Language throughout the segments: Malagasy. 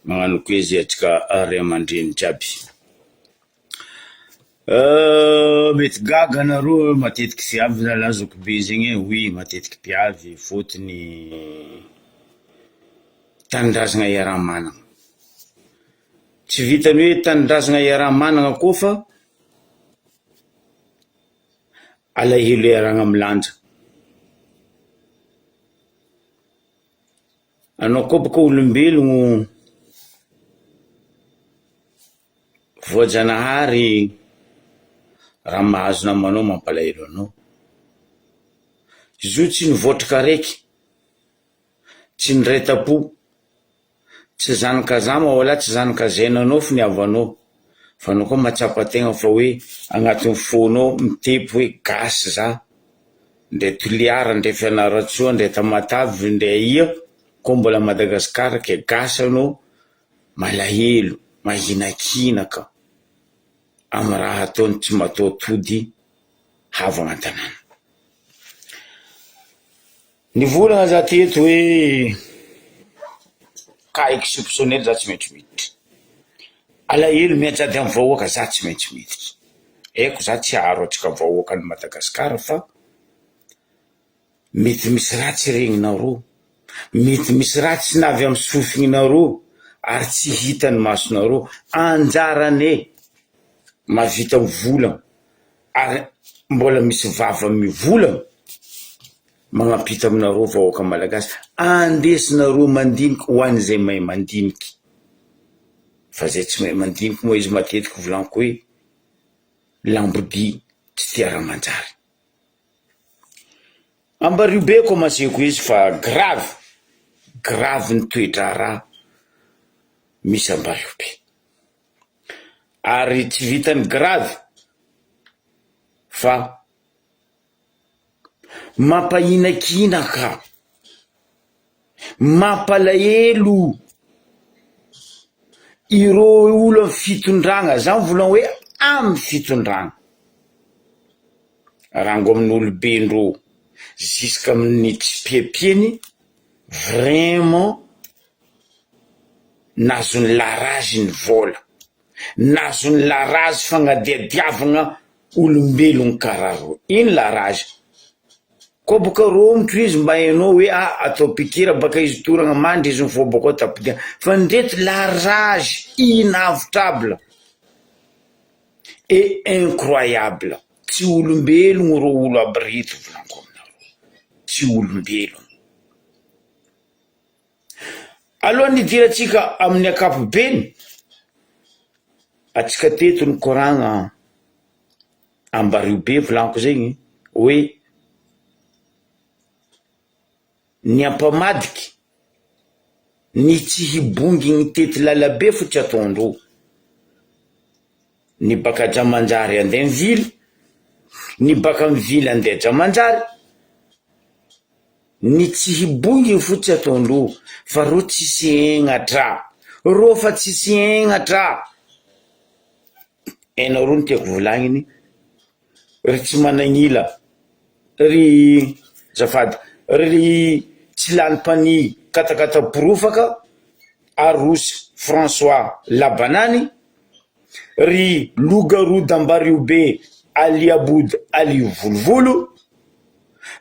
magnano koa izy atsika ray aman-dreny jiaby. Mety gaga anareo matetiky viavy zalazako be zegny, oui matetiky viavy fotony tanindrazana iaraha-manana. Tsy vitany hoe tanindrazana iaraha-manana koa fa alahelo iaragna milanja. Anao koa baka olombelogno voajanahary raha mahazo namanao mampalahelo anao. Izy io tsy nivotraka raiky, tsy nireta-po, tsy zanaka zama wala tsy zanaka zainanao fa niavanao, fa anao koa matsapa tegna fa hoe agnatin'ny fonao mitepy hoe gasy za, ndre Toliara, ndre Fianaratsoa, ndre Tamatavy, ndre ia koa mbola Madagasikara ke gasy anao malahelo, mahinakinaka amy raha ataony tsy matao tody havana an-tanàna. Nivolagna za teto hoe ka exceptionnel za tsy maintsy miditra, alahelo miantsady amy vahoaka za tsy maintsy miditra. Eko za tsy haharo atsika vahoaka ny Madagasikara fa mety misy ratsy regninareo, mety misy ratsy navy amy sofinareo ary tsy hitany masonareo. Anjarane mavita mivolagna ary mbola misy vava mivolagna magnampita aminareo vahoaka malagasy, andesinareo mandiniky ho an'izay mahay mandiniky. Fa zay tsy mahay mandiniky moa izy matetiky volaniko hoe lambodi tsy tia raha manjary. Ambariobe komaseko izy fa grave ny toe-draharaha misy Ambariobe. Ary tsy vitany grave fa mampahinakinaka, mampalahelo ireo olo amy fitondragna. Za mivolagna hoe amy fitondragna, rango amin'ny olobendro jusqu'à amin'ny tsim-piapiany, vraiment nazony larazy ny vola, nazony larazy fagnadiadiavagna olombelogno karaha. Ino larazy? Koa boka romotro izy mba hainao hoe atao pikira baka izy toragna mandry izy mifo baka tapidia, fa ndreto larazy inavitable et incroyable. Tsy olombelogno ro olo aby reto volaniko aminareo, tsy olombelogno. Aloha nidiratsika amin'ny akapobeny, atsika teto ny koragna Ambariobe volaniko zegny hoe ny ampamadiky, ny tsy hibongy ny tety lalabe fo tsy ataondreo, ny baka Jamanjary andeha mivily, ny baka mivily andeha Jamanjary, ny tsy hibongy fo tsy ataondreo, fa ro tsisy egnatra, ro fa tsisy egnatra. Hainareo ny tiako volagniny, ry tsy managnila, ry zafady, ry tsy lani-pani katakata-porofaka, Arosy François Labanany, ry Logarody Ambariobe Aliabody Ali Volovolo,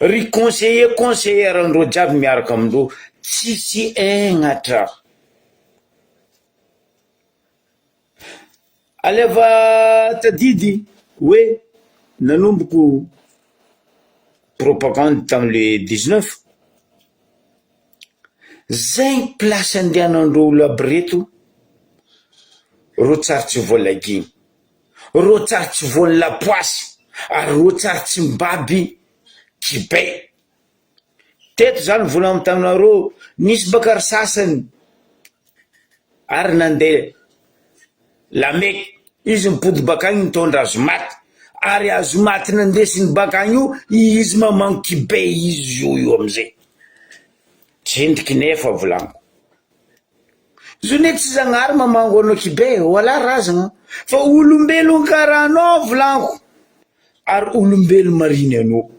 ry conseillère andreo jiaby miaraka amindreo, tsisy egnatra. Aleva tadidy hoe nanomboko propagande tamile 19, zay place andehanandreo olo aby reto, ro tsary tsy voalaginy, ro tsary tsy voany lapoasy, ary ro tsary tsy mibaby kibay. Teto zany vola amy taminareo, nisy baka ry sasany ary nandeha Lameky, izy mipody bakagny mitondra azomaty, ary azomaty nandesiny bakagny io, izy mamango kibay izy io amizay. Tsendriky nefa volaniko. Zone tsy zagnahary mamango anao kibay, wala razagna, fa olombelogno karaha anao volaniko, ary olombelo mariny anao.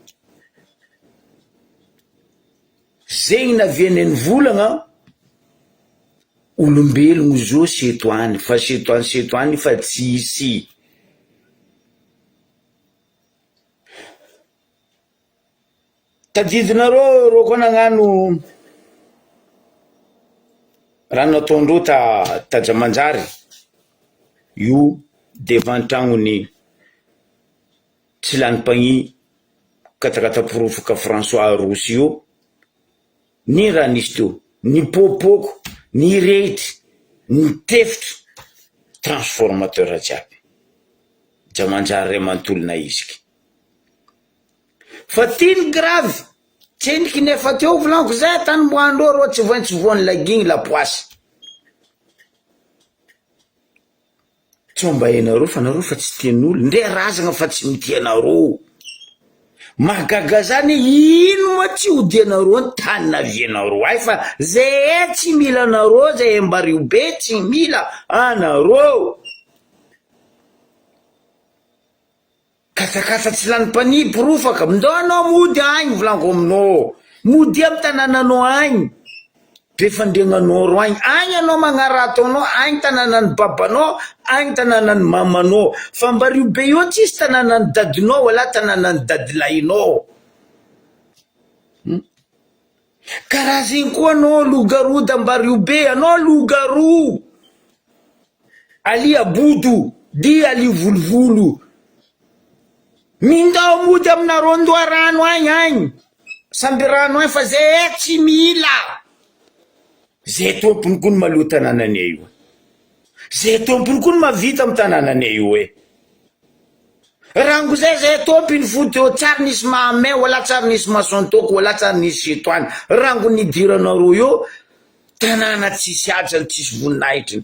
Zegny naviany ny volagna olombelogno zo setoany fa setoany fa tsisy. Tadidinareo rô koa nagnano raha nataondreo tajamanjary io devant tragnony tsy lany-pagny katakata-porofaka François Rosy io, ny raha nisy teo, ny popoko, ny rehitry, ny tefitry transformateur jiaby, Jamanjary ray manontolona iziky. Fa tiny gravy tsendriky nefa teo volaniko zay tany moandreo rô tsy voany lagigny lapoasy. Tsomba enareo fa nareo fa tsy tian'olo, ndre razagna fa tsy mitianareo. Mahagaga zany ino ma tsy odianareo ny tany navianareo ay fa zay tsy mila anareo, zay Ambario be tsy mila anareo. Katakata tsy lany-pani porofaka, ndao anao mody agny volaniko aminao, mody amy tanànanao agny, be fandriagnanao ro agny anao magnaratonao, agny tanànan'ny babanao, agny tanànan'ny mamanao, fa Ambario be io tsisy tanànan'ny dadinao wala tanànan'ny dadilahinao. Karaha zegny koa anao loup-garou d'Ambario be, anao loup-garou alia bodo di ali volovolo, mindao mody aminareo ndoa rano agny samby rano agny fa zay tsy mila. Zay tompony koa ny maloha tanànanay io, zay tompony koa ny mavita amy tanànanay io e. Rango zay tompony foty eo, tsary nisy mahamay wala tsary nisy masantoko wala tsary nisy setoany, rango nidiranareo io tanàna tsisy adrany tsisy voninahitry,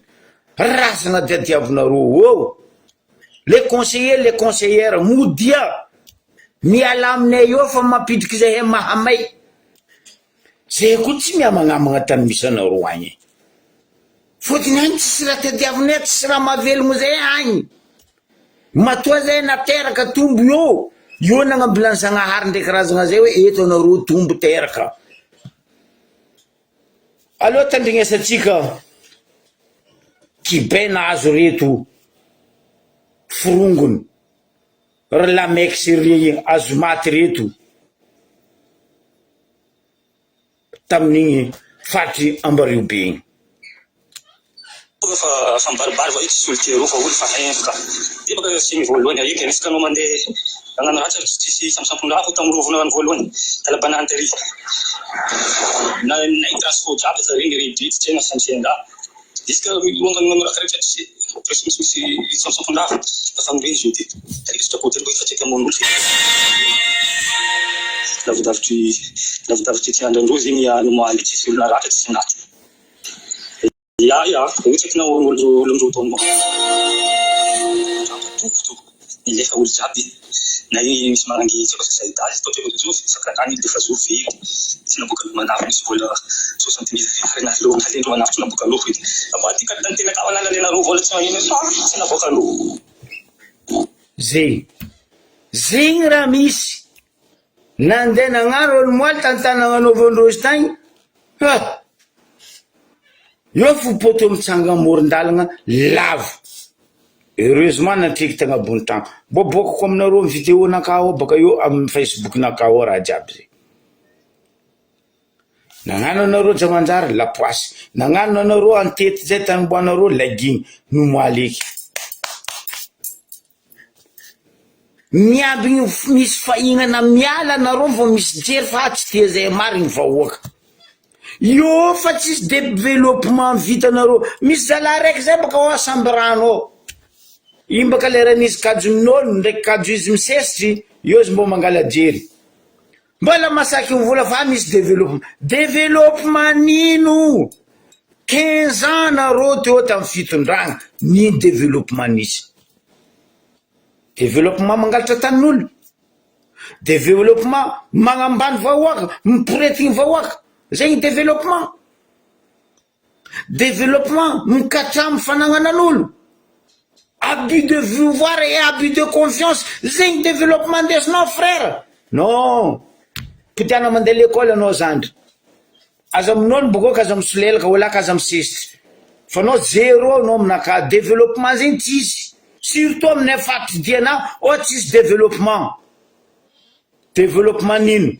razana diadiavinareo eo. Les conseillers, les conseillères, modia miala aminay eo fa mampidriky zay mahamay. Zay koa tsy miamagnamagna tany misy anareo agny. Fotony agny tsisy raha tadiavinay, tsisy raha mahavelogno zay agny. Matoa zay nateraka tombo io nagnambilany Zagnahary ndraiky razagna zay hoe eto anareo tombo teraka. Aleo tandrignesatsika kibay nahazo reto forongony, lameky sy ry azo maty reto tamin'igny fatry Ambario be igny. Fa mibaribary va io tsy olo tia ro fa olo fa hempoka dia baka simy voalohany aika nisika anao mandeha nagnano ratsy tsisy samposampondraha fo tamin'ny rovonao voalohany talabanany tary nay transport jiaby fa regny redritra tsena santrian-draha isika mongano rakaretra tsisy misy samposampondraha fa famindreny izy io ty tarika sitrapoty fa tsy amon'olo lavidavitry tsy andrandro zegny anomaly tsisy olona ratra tsisy naty. Ya, hitsakinao olondro taonao. Toko. Nilefa olo jiaby. Na iny misy manangy tsy afaka zay dazy, tao teo zo sakatany lefa zo vely. Tsy naboka manafy misy vola 60 000 harina lo halendro manafy tsy naboka lo fety. Aba ty ka tantena ka wala lena ro vola tsy manino tsy naboka lo. Zegny raha misy. Nandeha nagnano olo moaly tantanagnanovandrozy tagny. Io fo poto mitsanga amoron-dalagna lavo. Heureusement natriky tagnabony trano. Bobokako aminareo amin'ny vidéo nakao baka io amin'ny Facebook nakao raha jiaby zay. Nagnano anareo Jamanjary lapoasy, nagnano anareo antety zay tanomboanareo lagigny no moaleky. Miabigny misy fahignana miala anareo vao misy jery fa tsy tia zay marigny vahoaka. Io fa tsisy développement vitanareo, misy zala raiky zay baka ho samby rano. Iny baka lera nisy kajo minolo ndraiky kajo izy misesitry, io izy mbo mangala jery. Mbola masaky vola fa misy développement. Développement nino? 15 ans nareo teo tamin'ny fitondragna, ni développement nisy. Développement mangalatra tanin'olo. Développement magnambany vahoaka, miporetigny vahoaka. Zay développement. Développement mikatra mifananganan'olo. Abus de pouvoir et abus de confiance. Zay développement ndesinao frère. Non. Pitiana mandeha l'école anao zandry. Aza aminao bokoka aza misolelaka wala ka aza misesitry. fanao zéro anao aminaka développement zegny tsisy, surtout aminay fapidiana o tsisy développement nino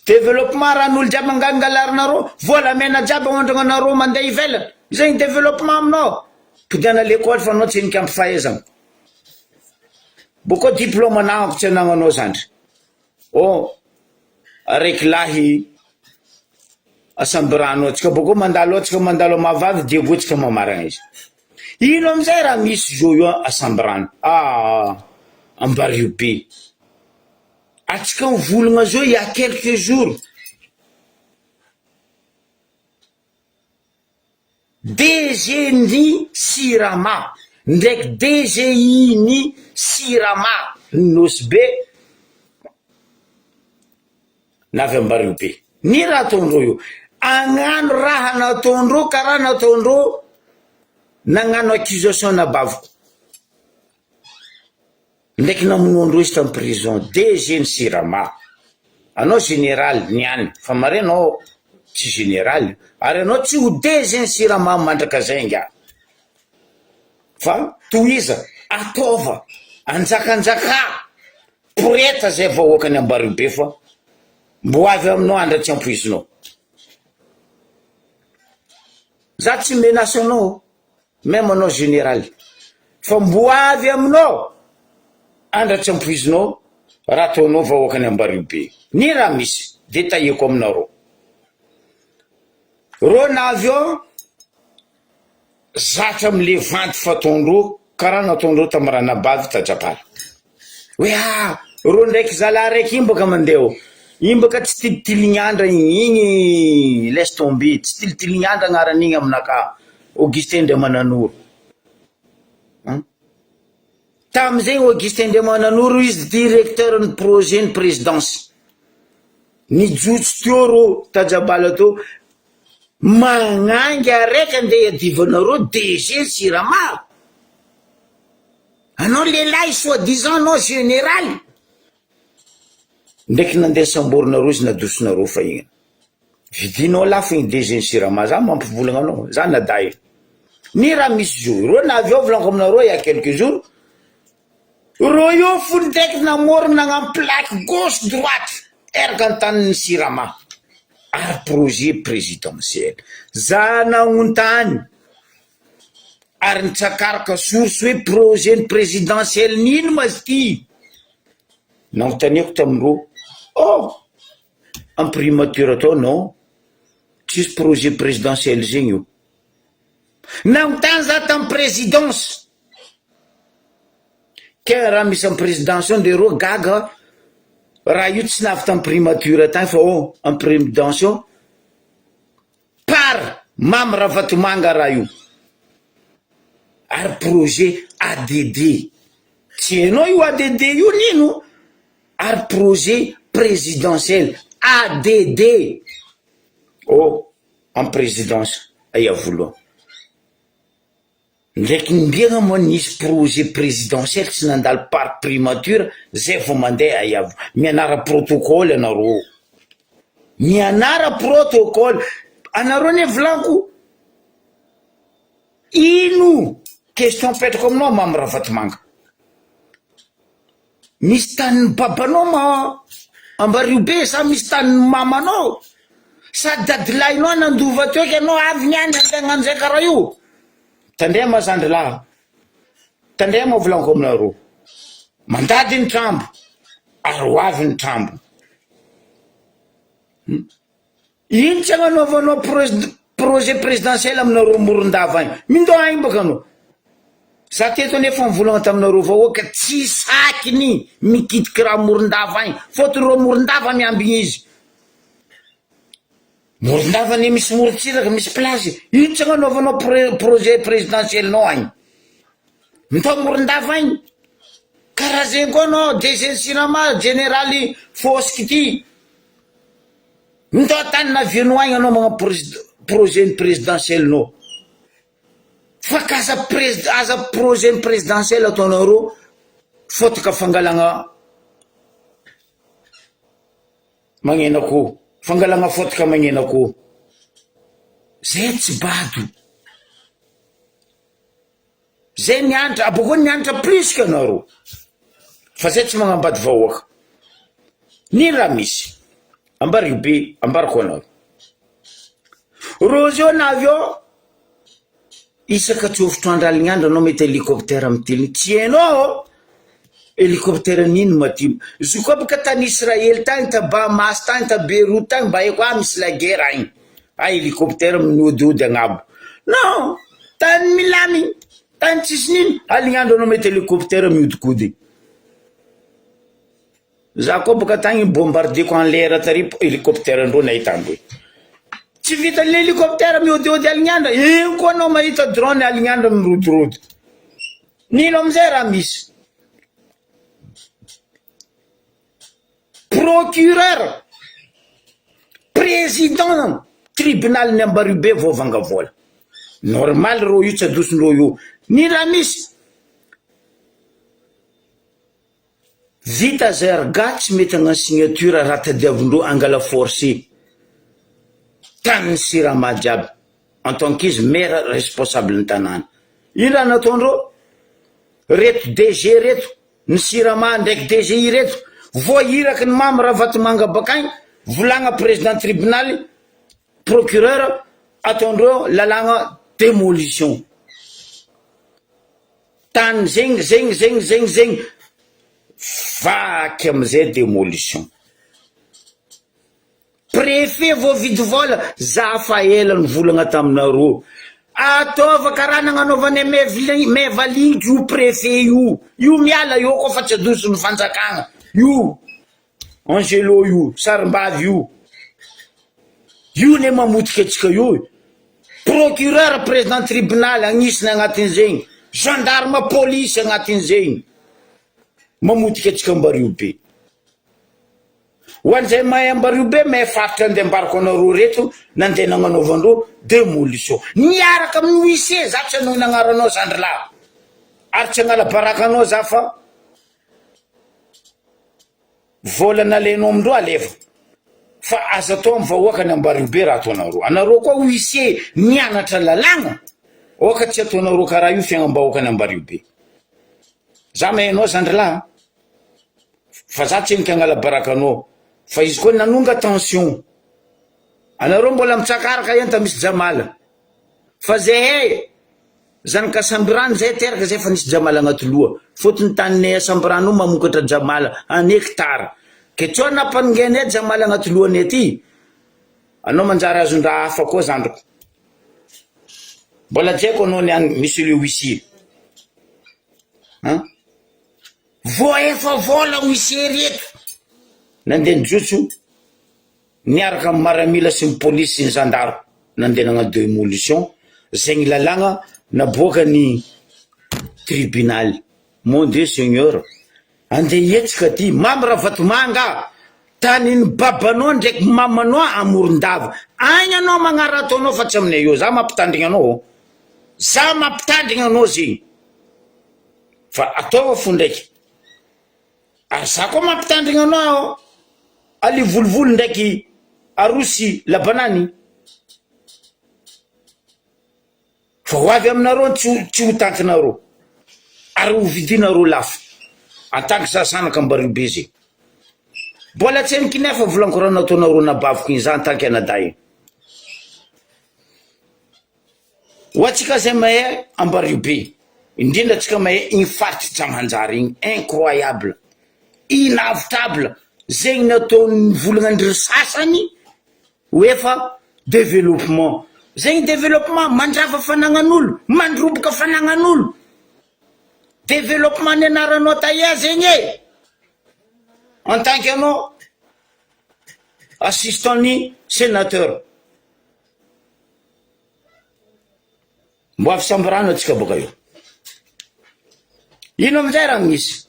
développement raha n'olo jiaby angalarinareo volamena jiaby aondragnanareo mandeha ivelany zegny développement aminao pidiana l'école fa anao tsy enika ampy fahaizana boko diplôme anako tsy anagnanao zandry araiky lahy asambrano atsika boko mandalo atsika mandalo mavavy diegotsika mamaragna izy ino amizay raha misy zo io asambrano Ambariobe atsika mivolagna zo il y a quelques jours DG ny Sirama ndraiky DGI ny Sirama Nosbe navy Ambariobe ny raha ataondreo io agnano raha nataondreo karaha nataondreo nagnano accusation na baviko ndraiky namonoandreo izy tamy prison DG ny Sirama anao général niany fa mare anao tsy général ary anao tsy ho DG ny Sirama mandraka zay nga fa toiza ataova anjakanjaka poreta zay vahoakany Ambariobe fa mbo avy aminao andra tsy ampoizinao za tsy menace anao même anao général fa mbo avy aminao andra tsy ampoizinao raha ataonao vahoakany Ambariobe ny raha misy détailleko aminareo ro navy eo zatra amle vanty fataondreo karaha nataondreo tamy ranabavy tajapala hoe ro ndraiky zala raiky imbaka mandeha imbaka tsy tilitilignandra igny laisse tomber tsy tilitilignandra agnaran'igny aminaka Augustin Ndiamananoro tamizay Augustin Ndiamananoro izy directeur ny projet ny présidence nijotso teo ro tajabala teo magnangy araiky andeha iadivanareo DG Sirama anao lelahy soi-disant anao général ndraiky nandeha samborinareo izy nadosonareo fa igny vidinao lafo igny DG Sirama za mampivolagna anao za naday ny raha misy zo ro navy eo volaniko aminareo il y a quelques jours ro io fony ndraiky namorona nagnano plaque gauche droite eraka antaniny Sirama ary projet présidentiel za nagnotany ary nitsakaraka source hoe projet présidentiel nino mazy ty nanotaneko tamindreo imprimature atao non tsisy projet présidentiel zegny io nanotany za tamy présidence ke raha misy amy présidence io ndre ro gaga raha io tsy navy tamy primature tany fa amy présidence io par Mamy Ravatomanga raha io ary projet ADD tsy hainao io ADD io nino ary projet présidentiel ADD amy présidence aia voalohany ndraiky mbiagna moa nisy projet présidentiel tsy nandalo par primature zay vo mandeha aiavo mianara protocole anareo mianara protocole anareo ne volaniko ino question petrako aminao Mamy Ravatomanga misy tanin'ny babanao Ambariobe sa misy tanin'ny mamanao sa dadilahinao nandova teo ka anao avy niany andeha nzay karaha io tandrema zandry laha tandrema volaniko aminareo mandady ny trambo ary ho avy ny trambo ino tsy agnanaovanao projet présidentiel aminareo Morondava agny mindo agny baka anao za teto nefa mivolagna taminareo avao ka tsy sakiny mikitiky raha Morondava agny fôtony ro Morondava miambigny izy Morondava ne misy morontsiraka misy place ino tsy agnanaovanao projet présidentiel nao agny mitao Morondava agny karaha zegny koa anao DG Sirama général fosiky ty mitao tany navianao agny anao magna projet présidentiel nao fa kaza projet présidentiel ataonareo fotaka fangalagna magnenako fangalagna fotaka magnenako zay tsy bado zay nianatra aboko nianatra plus que anaro fa zay tsy magnambady vahoaka ny raha misy ambarigo be ambarako anao rozy eo na avy eo isaka tsofotro andraligny andro anao mety hélicoptère mitiliny tsy hainao hélicoptère nino matino zoko baka tany Israely tany ta Bahamas tany ta Beyrouth tany mba haiko misy la guerre agny hélicoptère miodiody agnabo non tany milamy tany tsisy nino alignandro anao mety hélicoptère miodikody za koa baka tany bombardeko en l'air tary hélicoptère andro nahitandro tsy vita l'hélicoptère miodiody alignandro ino koa anao mahita drone alignandro mirodorody nino amizay raha misy procureur président tribunal ny Ambaribe vovanga vola normal ro io tsy adosindro io ny raha misy vita zerga tsy mety agnano signature raha tadiavindro angala forcé tany Sirama jiaby en tant qu'izy maire responsable ny tanàna ino raha nataondro reto DG reto ny Sirama ndraiky DGI reto voahiraky ny mamy raha vatomanga bakagny volagna président tribunal procureur ataondreo lalagna démolition tany zegny vaky amizay démolition préfet voavidy vola zafa ela ny volagna taminareo ataova karaha nagnanaovany mevaligny io préfet io miala io koa fa tsy adoso ny fanjakagna io Angelo io Sarimbavy io ne mamotika atsika io procureur président tribunal agnisany agnatin'izegny gendarme police agnatin'izegny mamotika atsika Ambarigo be hoan'izay mahay Ambarigo be mahay faritra andeha ambarako anareo reto nandeha nagnanaovandreo démolition niaraka amin'ny huissier za tsy anao nagnaranao zandrilahy ary tsy agnala baraka anao za fa vola nalainao amindreo alefa fa aza atao amin'ny vahoaka ny Ambarigo be raha ataonareo anareo koa huissier nianatra lalagna oka tsy ataonareo karaha io fiagnam-bahoaka ny Ambarigo be za mahainao zandrilahy fa za tsy enika agnala baraka anao fa izy koa nanonga tension anareo mbola mitsakaraka enta misy jamala fa zay zanaka Sambirano zay teraka zay fa nisy jamala agnaty loha fotony taninay Sambirano mamokatra jamala un hectare ke tsao nampaningenay jamala agnaty lohany aty anao manjary azon-draha hafa koa zandriko mbola jaiko anao niany misy le huissier voaefa vola huissier reto nandeha nijotso niaraka amin'ny maramila sy ny police sy ny gendarme nandeha nagnano démolition zegny lalagna naboaka ny tribunal mon Dieu Seigneur andeha hietsika ty mamy raha vatomanga tany ny babanao ndraiky mamanao Amorondava agny anao magnara ataonao fa tsy aminay eo za mampitandrigna anao za mampitandrigna anao zegny fa ataova fo ndraiky ary za koa mampitandrigna anao ali volovolo ndraiky arosy labanany fa ho avy aminareo tsy ho tantinareo ary ho vidinareo lafo antanky sasanaka Ambarigo be zegny mbola tsy enikinefa volankorana ataonareo nabaviko iny za antanky anaday ho atsika zay mahay Ambarigo be indrindra atsika mahay igny faritry Jamanjary igny incroyable inavitrable zegny nataon'ny volagna sasany hoefa développement zegny développement mandrava fanagnan'olo mandroboka fanagnan'olo développement ny anaranao taia zegny en tant que anao assistant ny sénateur mbo avy Sambirano atsika boka io ino amizay raha misy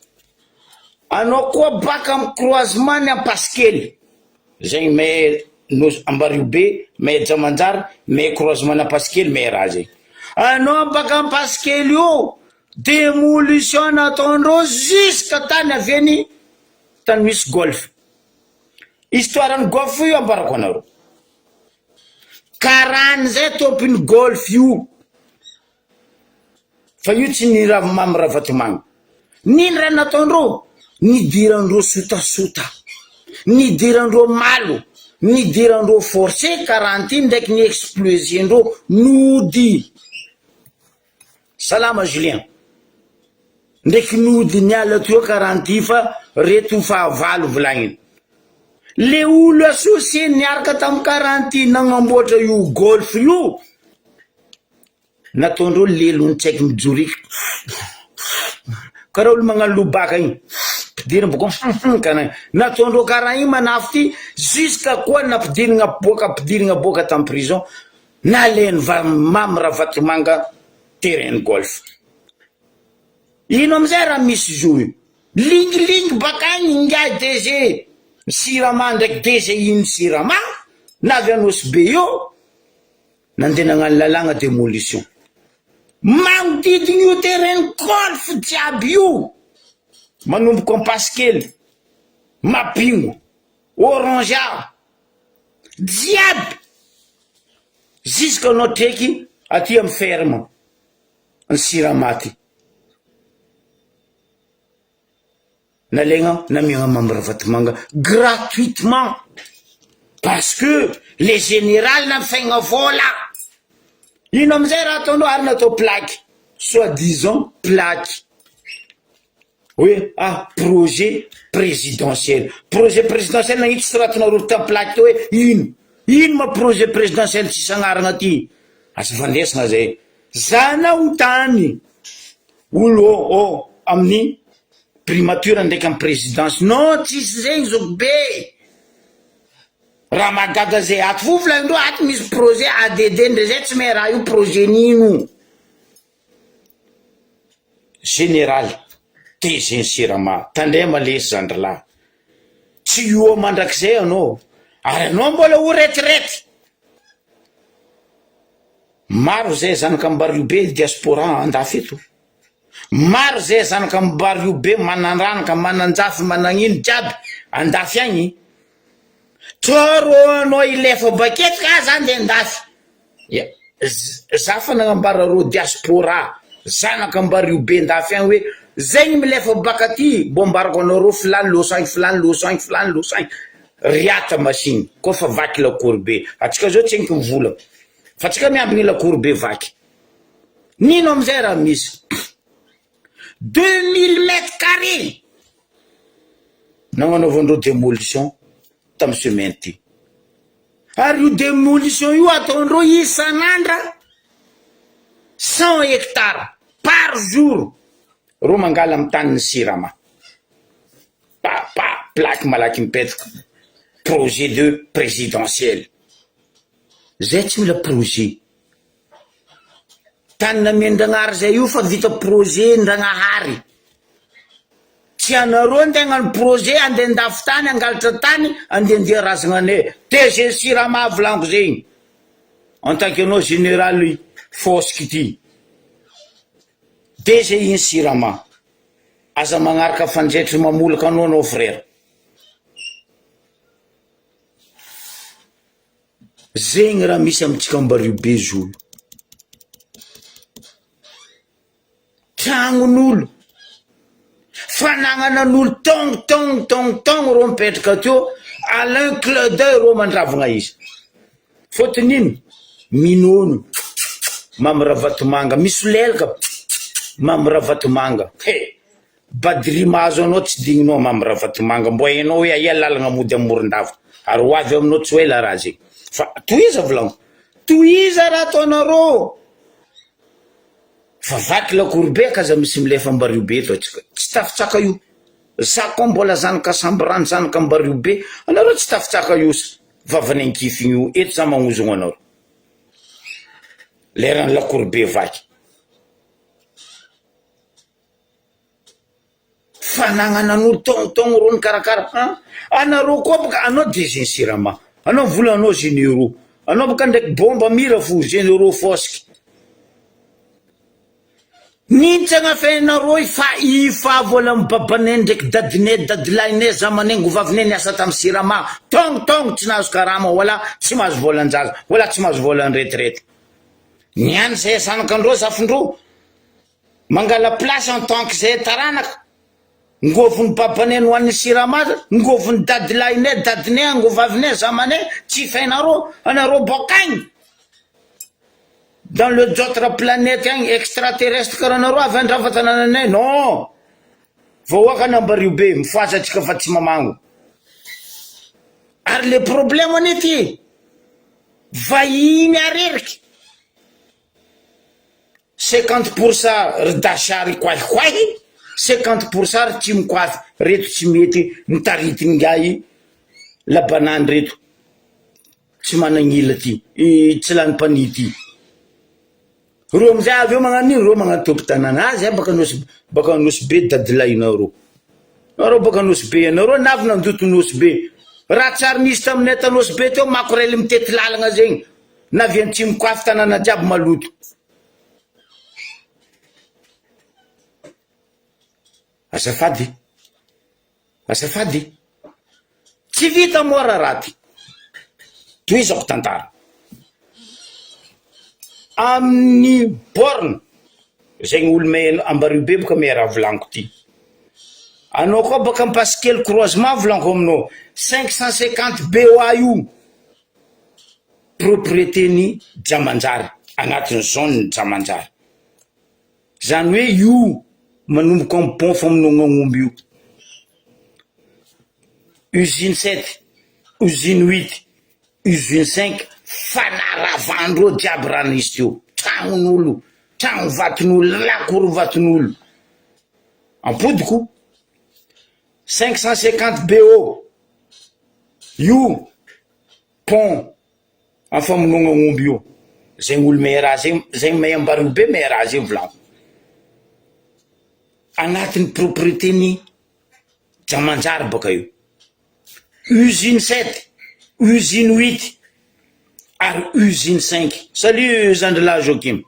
anao koa baka amin'ny croisement ny Ampasikely zegny may Ambarigo be may Jamanjary may croisement ny Ampasikely may raha zegny anao baka Ampasikely io démolition nataondreo jusque tany aveny tany misy golf histoire ny golf io ambarako anareo karan'izay tompiny golf io fa io tsy ny ravimamy Ravatomanga. Nino raha nataondreo? Nidirandreo sotasota, nidirandreo malo, nidirandreo forcé karantiny ndraiky ny exploséndreo nody. Salama Julien. Ndraiky nody niala teo karanty fa reto fahavalo volagniny. Le olo associé niaraka tamin'ny karanty nagnamboatra io golf io. Nataondreo lelony tsaiky mijoriky. Karaha olo magnano lobaka igny. Pidirina boko kana. Nataondreo karaha igny manafy ty jusqu'à quoi napidirina boka tamin'ny prison. Naleny mamy Ravatomanga terrain golf. Ino amizay raha misy zo io? Lingilingy baka agny ngiay DG Sirama ndraiky DG ino Sirama navy anosy be io nandeha nagnano lalagna démolition. Magnodidigny io terrain golf jiaby io, manomboka ampasikely, mapingo, orangeard jiaby jusqu'à treky aty amin'ny ferme ny Sirama ty. Nalegna namiagna mamy Ravatomanga gratuitement parce que les générales nafaigna vola. Ino amizay raha ataondreo ary natao plaque, soi-disant plaque. Oui, projet présidentiel. Projet présidentiel na tsy rahatonareo ta plaque teo hoe ino ma projet présidentiel tsy sagnarana ty. Asa fandesana zay. Zana ho tany olo amin'ny primature ndraiky amin'ny présidence. Non, tsisy zegny zoko be. Raha magaga zay ato fo volagndreo ato misy projet ADD ndre zay tsy may raha io projet nino. Général TG Sirama tandray malesy zandrilahy. Tsy io mandrakizay anao. Ary anao mbola ho retraite. Maro zay zanaka mbario be diaspora andafy eto. Maro zay zanaka mbario be mananranaka mananjafy managnino jiaby andafy agny. Tsoro anao ilefa baketika zany de andafy. Zafa nagnambara ro diaspora zanaka mbario be andafy agny hoe zegny milefa baka ty bombarako anao filany losagny riata machine kofa vaky lakory be. Atsika zao tsy mivolagna fa tsika miambigny lakory be vaky. Nino amizay raha misy 2000 mètres carrés nagnanaovandreo démolition tamin'ny semaine ty. Ary io démolition io ataondreo isan'andra 100 hectares par jour. Ro mangala amin'ny tanin'ny Sirama. Plaque malaky mipetaka. Projet de présidentiel. Zay tsy mila projet. Tanina mendragnary zay io fa vita projet ndragnahary. Tsy anareo ndegnany projet andeha andafy tany angalatra tany andeha razagna ne TG Sirama volaniko zegny. En tant que anao général Fosky ty. DG iny Sirama. Aza magnaraka fanjaitry mamolaka anao frère. Zegny raha misy amintsika mbario be zolo. Tragnon'olo. Fanagnanan'olo tong ro mipetraka teo. Alain clin d'œil ro mandravagna izy. Fotony ino? Minono. Mamy Ravatomanga. Misy lelaka. Mamy Ravatomanga. Badri mahazo anao tsy digninao mamy Ravatomanga. Mbo hainao hoe aia lalagna mody amorondava. Ary ho avy aminao tsy hoe la raha zegny. Fa toiza volagno. Toiza raha ataonareo. Fa vaky lakory be kaza misy milefa mbario be to atsika. Tsy tafitsaka io. Za koa mbola zanaka sambrano zanaka mbario be. Anareo tsy tafitsaka io. Vavany ankifigny io. Eto za magnozogno anareo. Leran'ny lakory be vaky. Fanagnanan'olo tong ro ny karakara. Anareo koa baka anao DG Sirama. Anao volanao généraux. Anao baka ndraiky bomba mira fo généraux Fosky. nintsagna fenareo fa vola mibabane ndraiky dadine dadilaine zamane govavine niasa tamy sirama tongotongo tsy nahazo karama wala tsy mahazo volanjaza wala tsy mahazo volanretirety niany zay zanakandreo zafindro mangala place en tant que zay taranaka ngovony babane no an'ny sirama ngovony dadilaine dadine angovavine zamane tsy fainareo anareo bokagny dans le d'autres planètes extraterrestre karanareo avy andravatanananay non voaka nambario be mifoasatsika fa tsy mamango ary le problème anety vahiny areriky 50% ridasary kwahikwaihy 50% ry tsy mikoafy reto tsy mety mitaritingay labanany reto tsy managnila ty tsy lany panity ro amizay avy eo magnan'ino ro magnatopy tanana azy baka nosy be dadilainareo nareo baka nosy be anareo navy nandoto nosy be raha tsary nisy taminay tanosy be teo makorely mitety lalagna zegny naviany tsy mikoafy tanana jiaby maloto azafady tsy vita mora raty toizako tantara amin'ny borne zegny olo may ambario be boka may raha volaniko ty anao koa baka mipasikely croisement volaniko aminao 550 BOA io propriété ny Jamanjary agnatin'ny zone ny Jamanjary zany hoe io manomboka amin'ny pont famonoagna aomby io usine 7 usine 8 usine 5 fanaravandreo jiaby raha nisy teo tragnon'olo tragno vaton'olo lakoro vaton'olo ampodiko 550 BO io pont amin'ny famonoagna aomby io zegny olo may raha zegny may ambariny be may raha zegny volako agnatin'ny propriété ny Jamanjary baka io usine 7 usine 8 ary usine 5 salut Zandela Joakim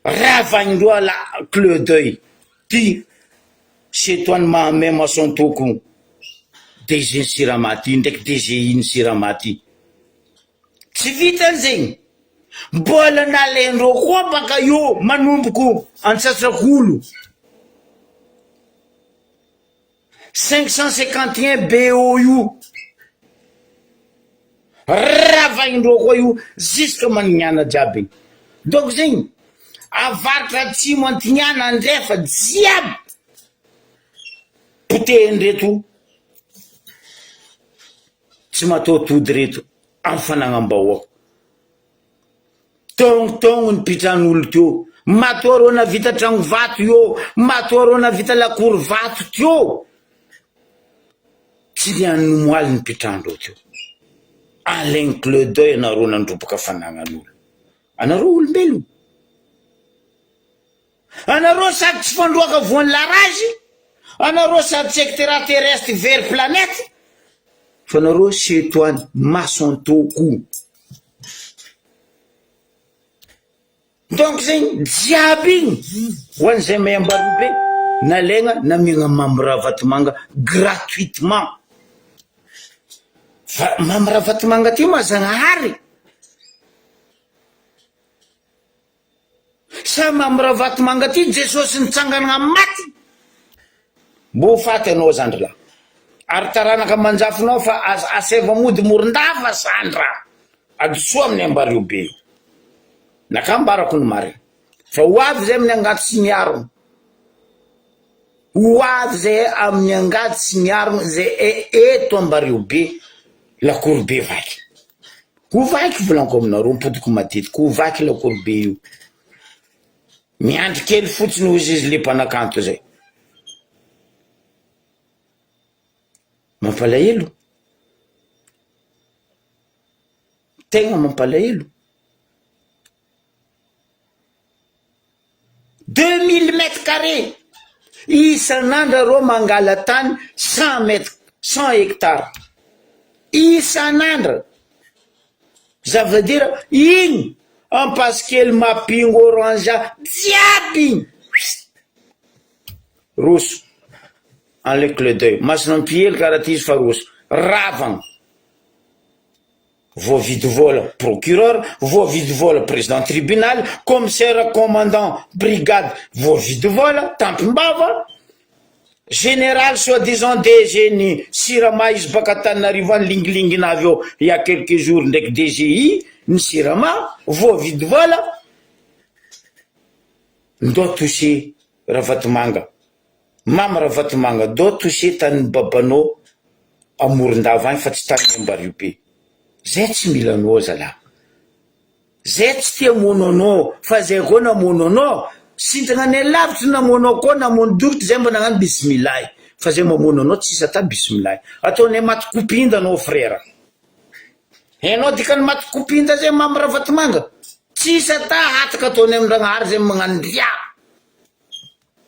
ravagndroa la clé d'œil ty chez toi mahamay mason toko DG ny Siramty ndraiky DGI ny Siramty tsy vita zegny mbola nalendreo koa baka io manomboko antsatrak'olo 551 BO io ravagndreo koa io jusque manignana jiaby donc zegny avaritra atsimo antignana andrefa jiaby potehandreto tsy mataotody reto amin'ny fanagnam-bahoaka tongotongo ny pitran'olo teo matoa reo navita tragno vato io matoa reo navita lakoro vato teo tsy niany moaly ny pitrandreo teo alaigny clé d'œil anareo nandroboka fanagnan'olo anareo olombelo anareo sady tsy fandroaka voan'ny larazy anareo sady tsy extraterrestre vers planète fa anareo chez toi mason toko donc zegny jiaby igny ho an'izay may ambaro be nalegna namiagna mamira vatomanga gratuitement mamira vatomanga ty mazagnahary sa mamira vatomanga ty jesosy nitsangana maty mbo faty anao zandry la ary taranaka manjafinao fa aseva mody morondafa sandra adosoa amin'ny ambario be nakambarako ny mary fa hoavy zay amin'ny angaty sy miarona hoavy zay amin'ny angaty sy miarona zay eto ambario be lakoro be vaky ho vaky volanko aminareo mipodiko matetiky ho vaky lakoro be io miandry kely fotsiny hozy izy le mpanakanto zay mampalahelo tegna mampalahelo 2000 mètres carrés isan'andro reo mangala tany 100 hectares isan'andro ça veut dire igny ampasikely mapingo orange jiaby roso en le clé d'œil masina mpiely karaha ty izy fa roso ravagna voavidy vola procureur voavidy vola président tribunal commissaire commandant brigade voavidy vola tampimbava général soi-disant DG ny Sirama izy baka Antananarivo any lingilingina avy eo il y a quelques jours ndraiky DGI ny Sirama voavidy vola ndao touché Ravatomanga mama Ravatomanga ndao touché tanin'ny babanao Amorondava any fa tsy tany Ambaribe zay tsy mila anao zala zay tsy tia mononao fa zay koa namononao sintana ny lavitra namonao koa namono doritra zay mba nagnano bismilay fa zay mamono anao tsisy ata bismilay ataonay maty kopinda anao frère enao dikany maty kopinda zay mama Ravatomanga tsisy ata hataka ataonay amin'Ragnahary zay magnano ria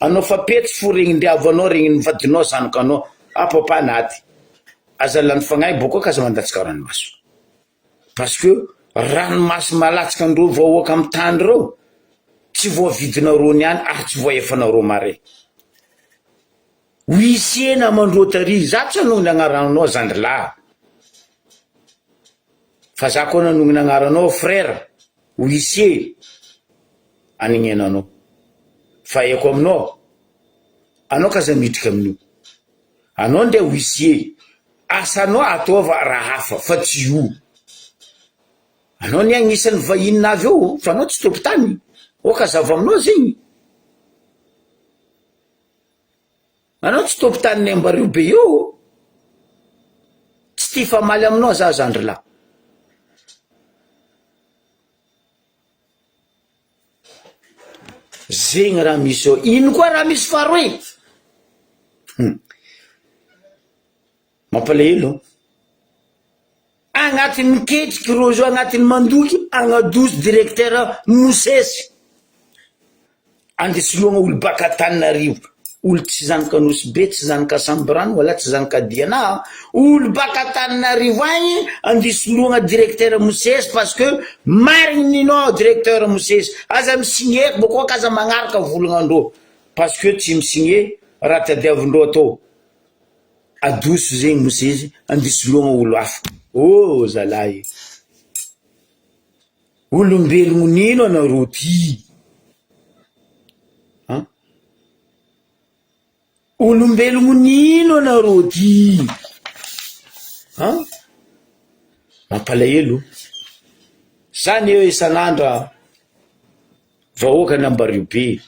anao fa petsy fo regnin-driavo anao regnin'ny vadinao zanaka anao apapa naty aza lany fagnahy bokoa ka aza mandatsika ranomaso parce que ranomaso malatsika andreo vahoaka amin'ny tany reo tsy voavidinareo niany ary tsy voaefanareo mare huissier na mandrotary za tsy anongy agnaranao zandrilahy fa za koa nanongy agnaranao frère huissier anignenanao fa eko aminao anao ka za midrika amin'io anao ndray huissier asanao ataova raha hafa fa tsy io anao ny agnisan'ny vahinina avy eo fa anao tsy topitany oka zava aminao zegny anao tsy topitany ny Ambaribe io tsy tia famaly aminao za zandrilahy zegny raha misy eo ino koa raha misy faharoe mampalahelo agnatin'ny miketriky rozo agnatin'ny mandoky agnadoso directeur Mosesy andesoloagna olo baka Antananarivo olo tsy zanaka Nosy-be tsy zanaka Sambrano wala tsy zanaka Diana olo baka Antananarivo agny andesoloagna directeur Mosesy parce que marigny ninao directeur Mosesy aza misigné bokoa ka aza magnaraka volagnandreo parce que tsy misigné raha tadiavindreo atao adoso zegny Mosesy andesoloagna olo hafa oh zalahy olombelogno nino anareo ty olombelogno nino anareo ty mampalahelo zany eo isan'andra vahoaka ny Ambaribe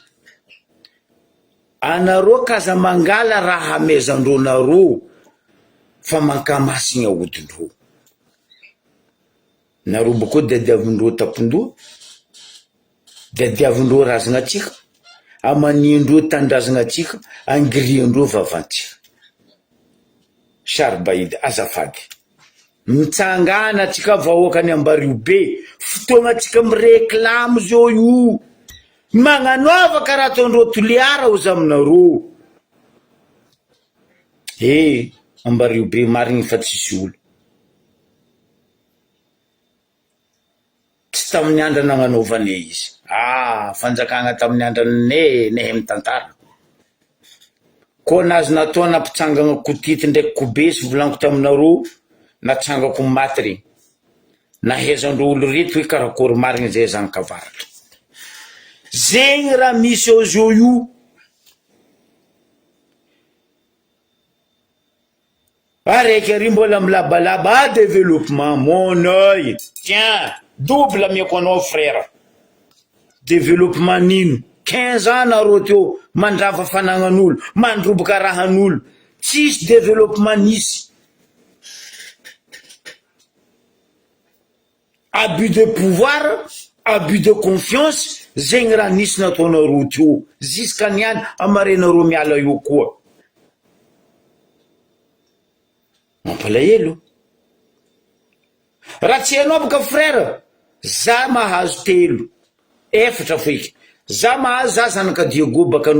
anareo kaza mangala raha hamezandreo nareo fa mankamasigna odindreo nareo bokoa diadiavindreo tapindroa diadiavindreo razagna atsika amanindreo tandrazagna atsika angiriandreo vavantsika Sarbahid azafady mitsangana atsika vahoaka ny Ambaribe fotoagna atsika mireklamo zao io magnanova karaha ataondreo toliara ozy aminareo Ambaribe marigny fa tsisy olo tsy tamin'ny andra nagnanaovane izy fanjakagna tamin'ny andranay nehe mitantara koa nazy natao nampitsangana kotity ndraiky kobesy volaniko taminareo natsangako maty regny nahezandreo olo reto hoe karakory marigny zay zanakavaratra zegny raha misy eo zao io araiky ary mbola milabalaba développement mon œil tiens double amiako anao frère développement nino 15 ans nareo teo mandrava fanagnan'olo mandroboka rahan'olo tsisy développement nisy abus de pouvoir abus de confiance zegny raha nisy nataonareo teo jusqu'à niany amarenareo miala io koa mampalahelo raha tsy anao boka frère za mahazo telo efatra foiky za mahazo za zanaka Diego baka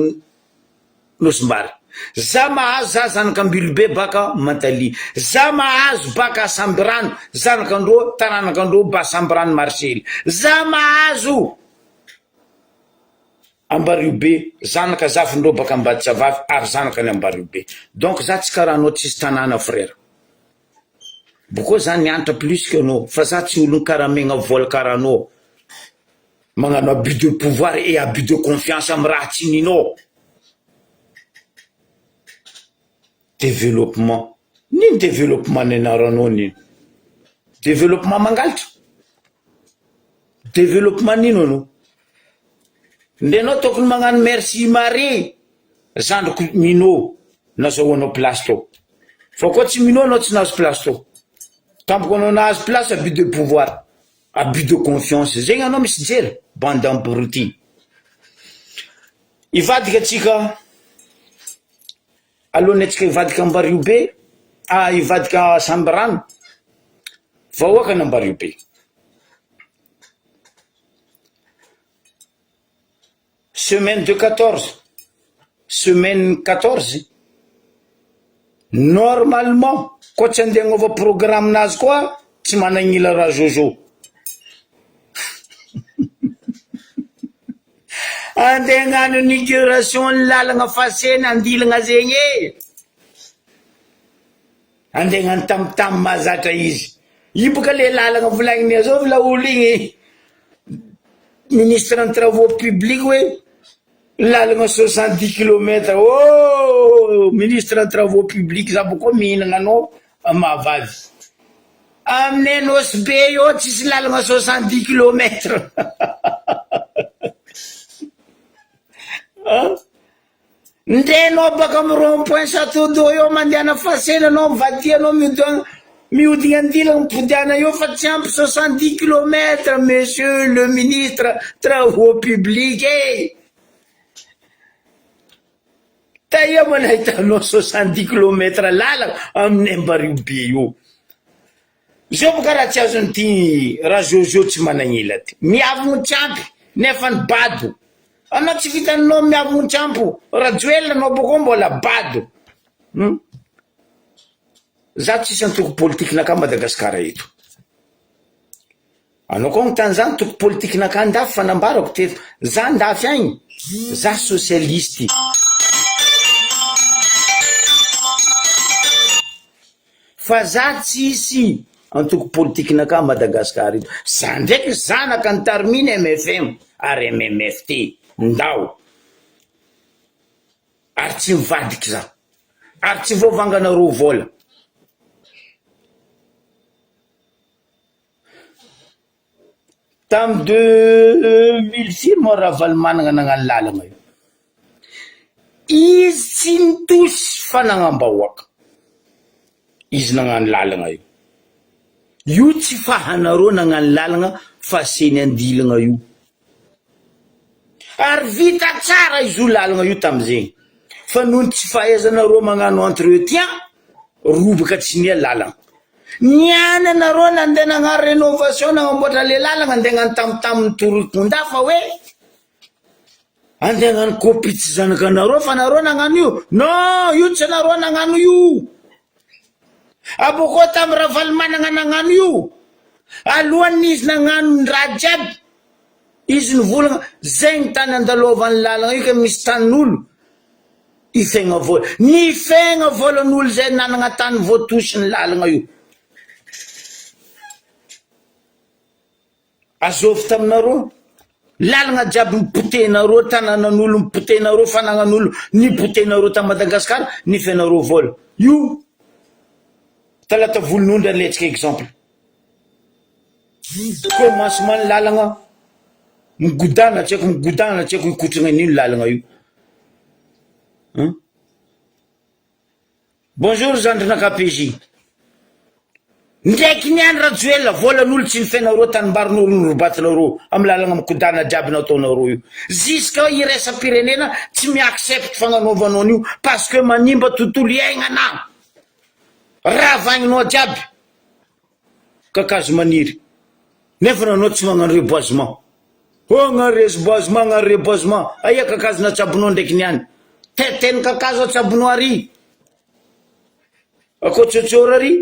Nosimbary za mahazo za zanak'ambilobe baka Mantalia, za mahazo baka Sambirano zanak'andreo taranak'andreo ba Sambirano Marcely, za mahazo Ambariobe zanaka zafindreo baka Ambatitsavavy ary zanakany Ambariobe. Donc za tsy karahanao tsisy tanàna frère, boko zany antra plus que anao, fa za tsy olon karamegna vola karahanao magnano abus de pouvoir et abus de confiance amy raha tsy ninao. Développement, nino développement nenaranao nino? Développement mangalitra? Développement nino anao? Ndenao tokony magnano merci mare zandriko minao nazahoanao place to, fa koa tsy minao anao tsy nahazo place to, tampoko anao nahazo place. Abus de pouvoir, abus de confiance, zegny anao misy jery bande d'abruti. Ivadika atsika alohany atsika ivadika Ambariobe, ivadika Sambirano, vahoaka ny Ambariobe. Semaine de 14, semaine 14, normalement koa tsy andeha agnova programme nazy koa tsy managnila raha Jojo. Andeha hagnano inauguration lalagna fasena andilagna zegny e, andeha hagnano tamtam mahazatra izy. Io boka le lalagna volagniny azao la olo igny ministre en travaux publics hoe lalagna 70 km. Oh, ministre en travaux publics za boka mihinagna anao mahavavy. Aminay nosy be io tsisy lalagna 70 km. Ndrenao baka amy rond-point Château-d'Eau io mandehana fasena anao mivady anao mihodigna andilagna mipodiana io fa tsy ampy 70 km, monsieur le ministre travaux publics e. Taia manahitanao 70 km lalagna amin'ny Ambariobe io. Zao boka raha tsy azon'ity raha Jojo tsy managnila ty, miavogno tsy ampy nefa ny bado. Anao tsy vitanao miavogno tsy ampy, rajoelina anao boka mbola bado. Za tsisy antoko politikinaka Madagasikara eto. Anao koa tany zany toko politikinaka andafy fanambarako teto, za ndafy agny, za socialiste. Fa za tsisy antoko politikinaka Madagasikara eto. Za ndraiky zanaka ny tariminy MFM ary MMFT ndao, ary tsy mivadiky za, ary tsy voavangana roa vola. Tam 2000 firme raha valimanana nagnano lalagna io, izy tsy nitosy fa nagnambahoaka izy nagnano lalagna io. Io tsy fahanareo nagnano lalagna fa seny andilagna io, ary vita tsara izy io lalagna io tamizegny, fa noho tsy fahaizanareo magnano entretien robaka tsy nia lalagna. Niany anareo nandeha nagnano rénovation nagnamboatra le lalagna, andeha hagnano tamitamin'ny torokonda fa hoe andeha hagnano copie tsy zanakanareo fa nareo nagnano io. Non, io tsy anareo nagnano io. Aboko tamy raha valimanana nagnano io, alohan'izy nagnano raha jiaby izy nivolagna zegny tany andalovan'ny lalagna io ka misy tanin'olo ifegna vola, ny fegna volan'olo zay nanagna tany voatosy ny lalagna io. Azovy taminareo lalagna jiaby nipotenareo, tanànan'olo nipotenareo, fanagnan'olo nipotenareo ta Madagasikara, nifenareo vola io. Talata volon'ondra letsika exemple, commencement ny lalagna migodana tsy haiko ikotrana an'ino lalagna io. Bonjour zandrinaka PJ, ndraiky niany rajoela volan'olo tsy nifenareo tanimbarin'olo norobatinareo amy lalagna mikodana jiaby nataonareo io. Ziska iraisam-pirenena tsy mi-accepte fagnanaovanao an'io parce que manimba tontolo iainana, ravagninao jiaby kakazo maniry, nefa nanao tsy magnano reboisement. Oh, gnano reboisement, gnano reboisement, aia kakazo natsabonao ndraiky niany. teteny kakazo atsabony akotsotsorary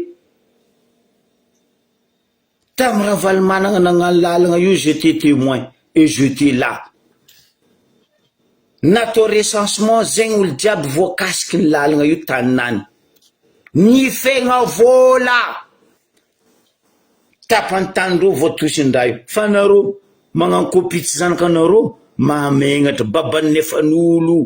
tamy raha valimanana nagnano lalagna io j'étais témoin et j'étais là natao recensement zegny olo jiaby voakasiky ny lalagna io taninany ny fegna vola tapany tanindreo voatosindra io fa nareo magnano kopitsy zanakanareo mamegnatra babany nefan'olo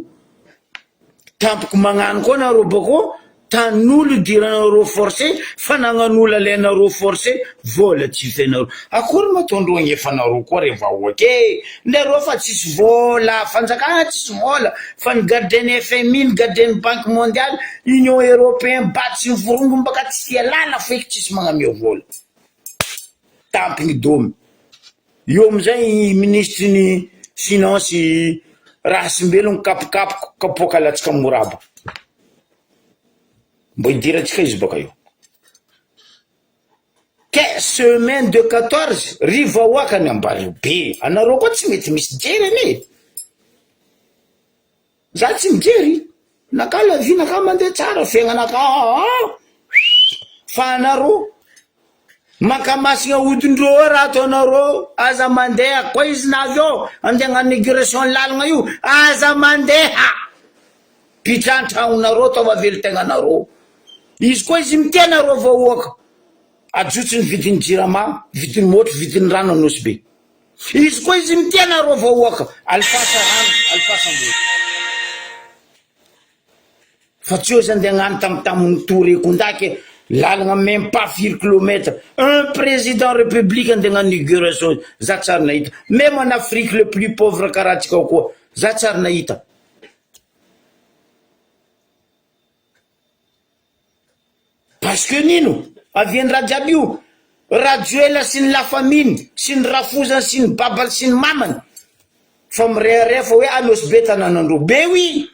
tampoko magnano koa nareo bako tan'olo diranareo forcé fa nagnan'olo alainareo forcé vola tsy fenareo akory matondro agnefanareo koa rehefa oake ndareo fa tsisy vola fanjakana tsisy vola fa ny gardien FMI ny gardien banque mondiale union européen batsy mivorongo mbaka tsy lala feky tsisy magnameo vola tampiny domy io amizay ministre ny finance Rasimbelong kapokapoko kapoka latsika moraba mbo idiratsika izy baka io ke semaine de 14 riva wakany ambary be anareo koa tsy mety misy jery ane za tsy mijery naka lavi naka mandeha tsara fiaignanaka fa anareo makamasina odindreo raha ataonareo aza mandeha koa izy navyo andeha hagnano inauguration lalagna io aza mandeha pitrantragnonareo tao avely tegnanareo izy koa izy mitia nareo vahoaka ajotso ny vidiny jirama vidiny motro vidiny rano anosy be izy koa izy mitia nareo vahoaka alifasa rano alifasa motro fa tsy eo izy andeha hagnano tamitamin'ny torekon-daky lalagna même pas 4 kilomètres un président république andeha hagnano inauguration za tsary nahita même en Afrique le plus pauvre karaha atsika koa za tsary nahita parce que nino aviany raha jiaby io rajoela sy ny lafaminy sy ny rafozany sy ny babany sy ny mamany fa mireharefa hoe anosy be tananandreo be oui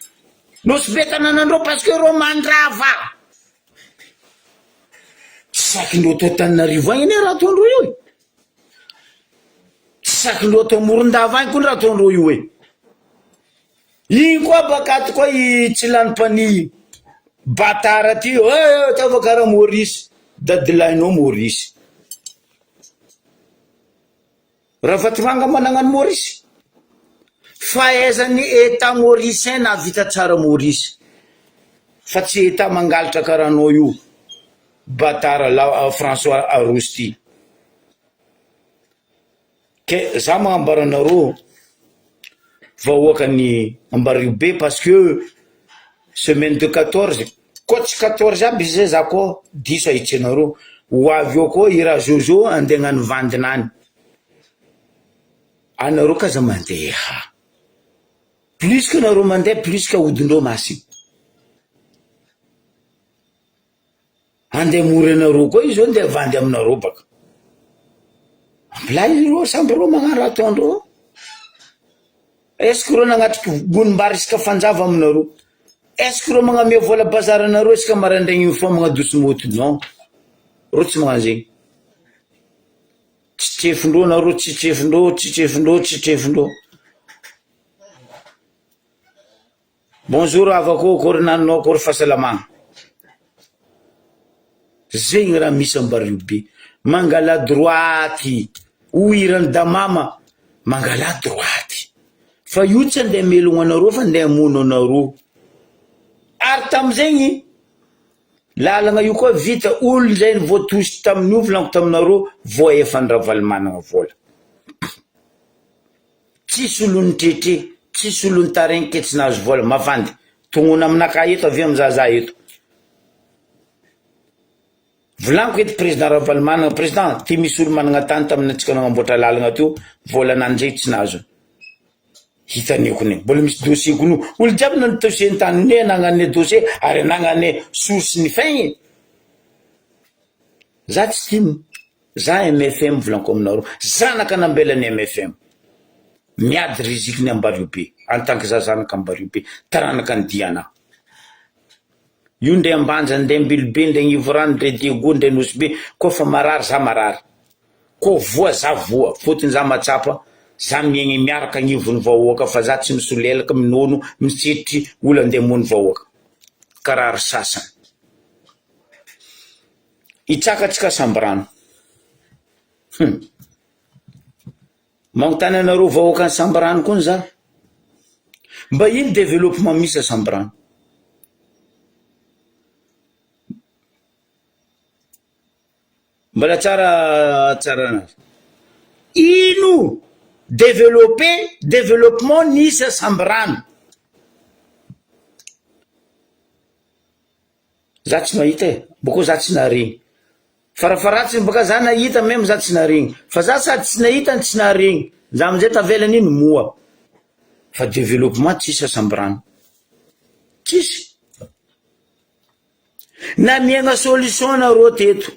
nosy be tananandreo parce que reo mandrava sakindreo tao Tananarivo agny ane raha ataondreo io sakindreo tao Morondava agny koa raha ataondreo io e igny koa bakaty koa i tsy lanim-pani batara ty tava karaha Maurice dadilahinao Maurice raha vatovanga managnano Maurice fahaizany eta mauricien na vita tsara Maurice fa tsy eta mangalatra karaha anao io batara la François Arosti ke za magnambaranareo vahoaka ny ambario be parce que semaine de 14 koa tsy 14 aby izy za koa 10 ahitsenareo ho avy eo koa i raha Jojo andeha hagnano vandinany anareo kaza mandeha plus que nareo mandeha plus que ahodindreo masiny andeha mory anareo koa izy eo andeha vandy aminareo baka ampilay izy reo samby reo magnano raha ataondreo est-ce que reo nagnatriky gonimbary isika fanjava aminareo est-ce que reo magname vola bazaranareo isika marandraigny fo magnadoso moto non reo tsy magnano zegny tsy trefindreo nareo tsy trefindreo tsy trefindreo tsy trefindreo bonjour avako kory nanonao kory fahasalamagna zegny raha misy ambario be mangala droity oirany damama mangala droity fa io tsy andeha melogno anareo fa andeha amono anareo ary tamizegny lalagna io koa vita olo zay voatosy tamin'io volaniko taminareo vo efa ny raha valimanagna vola tsisy olony tretre tsisy olony taregny ke tsy nahazo vola mavandy tongona aminaka eto avy amizaza eto volaniko eto président raha valimanagna président ty misy olo managna tany taminatsika nagnamboatra lalagna teo vola nanjay tsy nahazo hitaneko ne mbola misy dossier kono olo jiaby nany dossier ny tany ne nagnane dossier ary nagnane source ny faigny za tsy timo za MFM volaniko aminareo zanaka nambelany MFM miady rizikiny ambario be en tant que za zanaka ambario be taranaka ny diana io ndre ambanja ndre ambilobe ndre agnivorano ndre diego ndre nosy be koa fa marary za marary koa voa za voa fotony za matsapa za miegny miaraka agnivony vahoaka fa za tsy misolelaka minono misitry olo andeha mony vahoaka karaha ry sasany itsakatsika sambrano magnontany anareo vahoaka ny sambrano koa za mba ino développement misy sambrano mbola tsara anazy ino développement nisy sambrano za tsy mahita boko za tsy naregny farafaratsiny baka za nahita meme za tsy naregny fa za sady tsy nahita tsy naregny za amizay tavelany iny moa fa développement tsisy sambrano tsisy na miegna solution nareo teto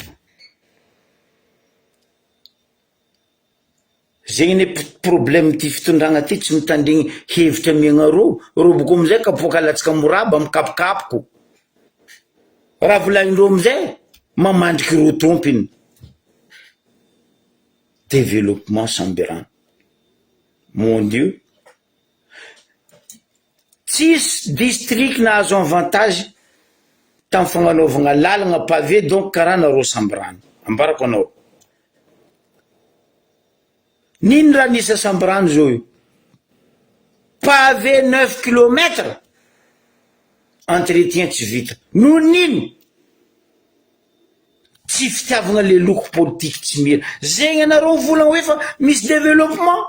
zegny ne problème ty fitondragna ty tsy mitandregny hevitra miegna ro boko amizay kapoka latsika moraba mikapokapoko raha volagnindreo amizay mamandriky ro tompiny développement sambrano mon dieu tsisy district nahazo avantage tamy fagnanaovagna lalagna pavé donc karaha nareo sambrano ambarako anao nino raha nisa sambrano zao io pavé 9 kilometre entretien tsy vita no nino tsy fitiavagna le loko politike tsy mira zegny anareo volagna hoe fa misy développement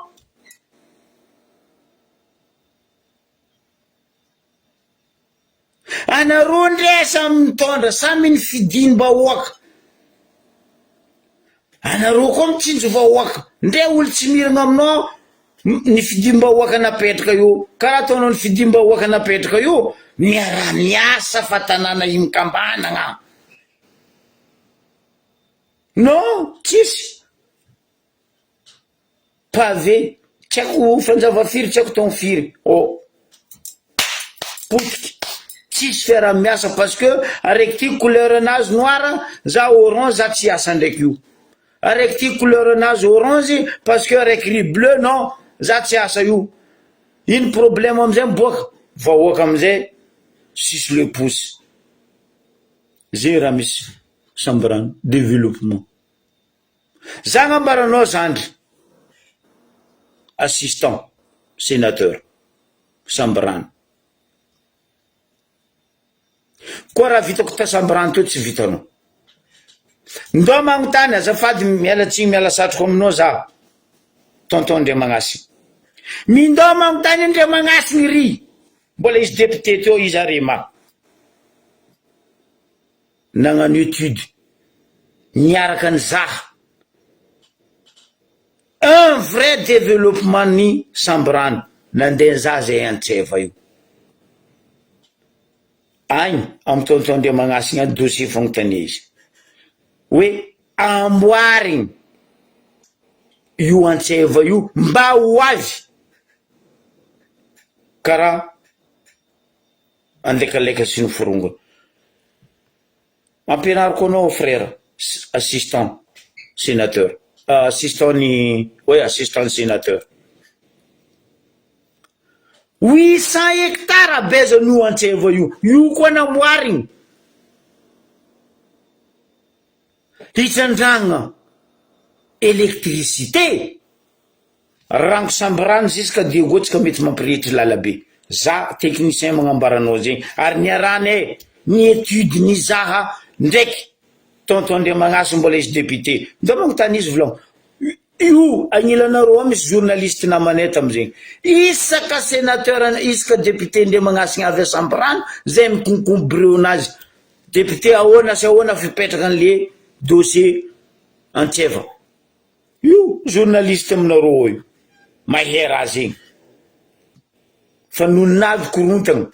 anareo ndre samy mitondra samy ny fidimbahoaka anareo koa mitsinjo vahoaka ndre olo tsy miragna aminao ny fidimbahoaka napetraka io karaha ataonao ny fidimbahoaka napetraka io miara-miasa fa tanàna imikambanagna non tsisy pavé tsy haiko fanjavafiry tsy haiko taony firy potiky tsisy fiara-miasa parce que araiky ty couleur anazy noir za orange za tsy asa ndraiky io araiky ty couleur anazy orange parce que araiky ry bleu non za tsy asa io ino problème amizay miboaka vahoaka amizay sisy le pouce zegny raha misy sambrano développement za gnambaranao zandry assistant sénateur sambrano koa raha vitako ta sambrano teo tsy vitanao ndo magnontany azafady mialatsiny miala satroko aminao za tonton Ndriamagnasy mindo magnontany Ndriamagnasy ry mbola izy député teo izy arema nagnano étude niaraka ny zaha un vrai développement ny sambrano nandeha za zay antseva io agny amy tonton Ndriamagnasy igny dossier fagnotania izy hoe amboarigny io antseva io mba ho avy karaha andekalaika sy ny forongona ampianariko anao frère assistant sénateur assistant ny assistant sénateur 800 hectares bezan'io antseva io koa namboarigny hitrandragna électricité rango sambrano jusqu'à diegotsika mety mampirehetry lalabe za technicien magnambaranao zegny ary niarany ny étude ny zaha ndraiky tonton Ndriamagnasy mbola izy député ndo magnontany izy volagno io agnilanareo misy journaliste namanay tamizegny isaka sénateur isaka député Ndriamagnasy avy sambrano zay mikonkombireo anazy député ahoana sy ahoana fipetraka an'le dossier antseva io journaliste aminareo io mahay raha zegny fa nononavy korontagna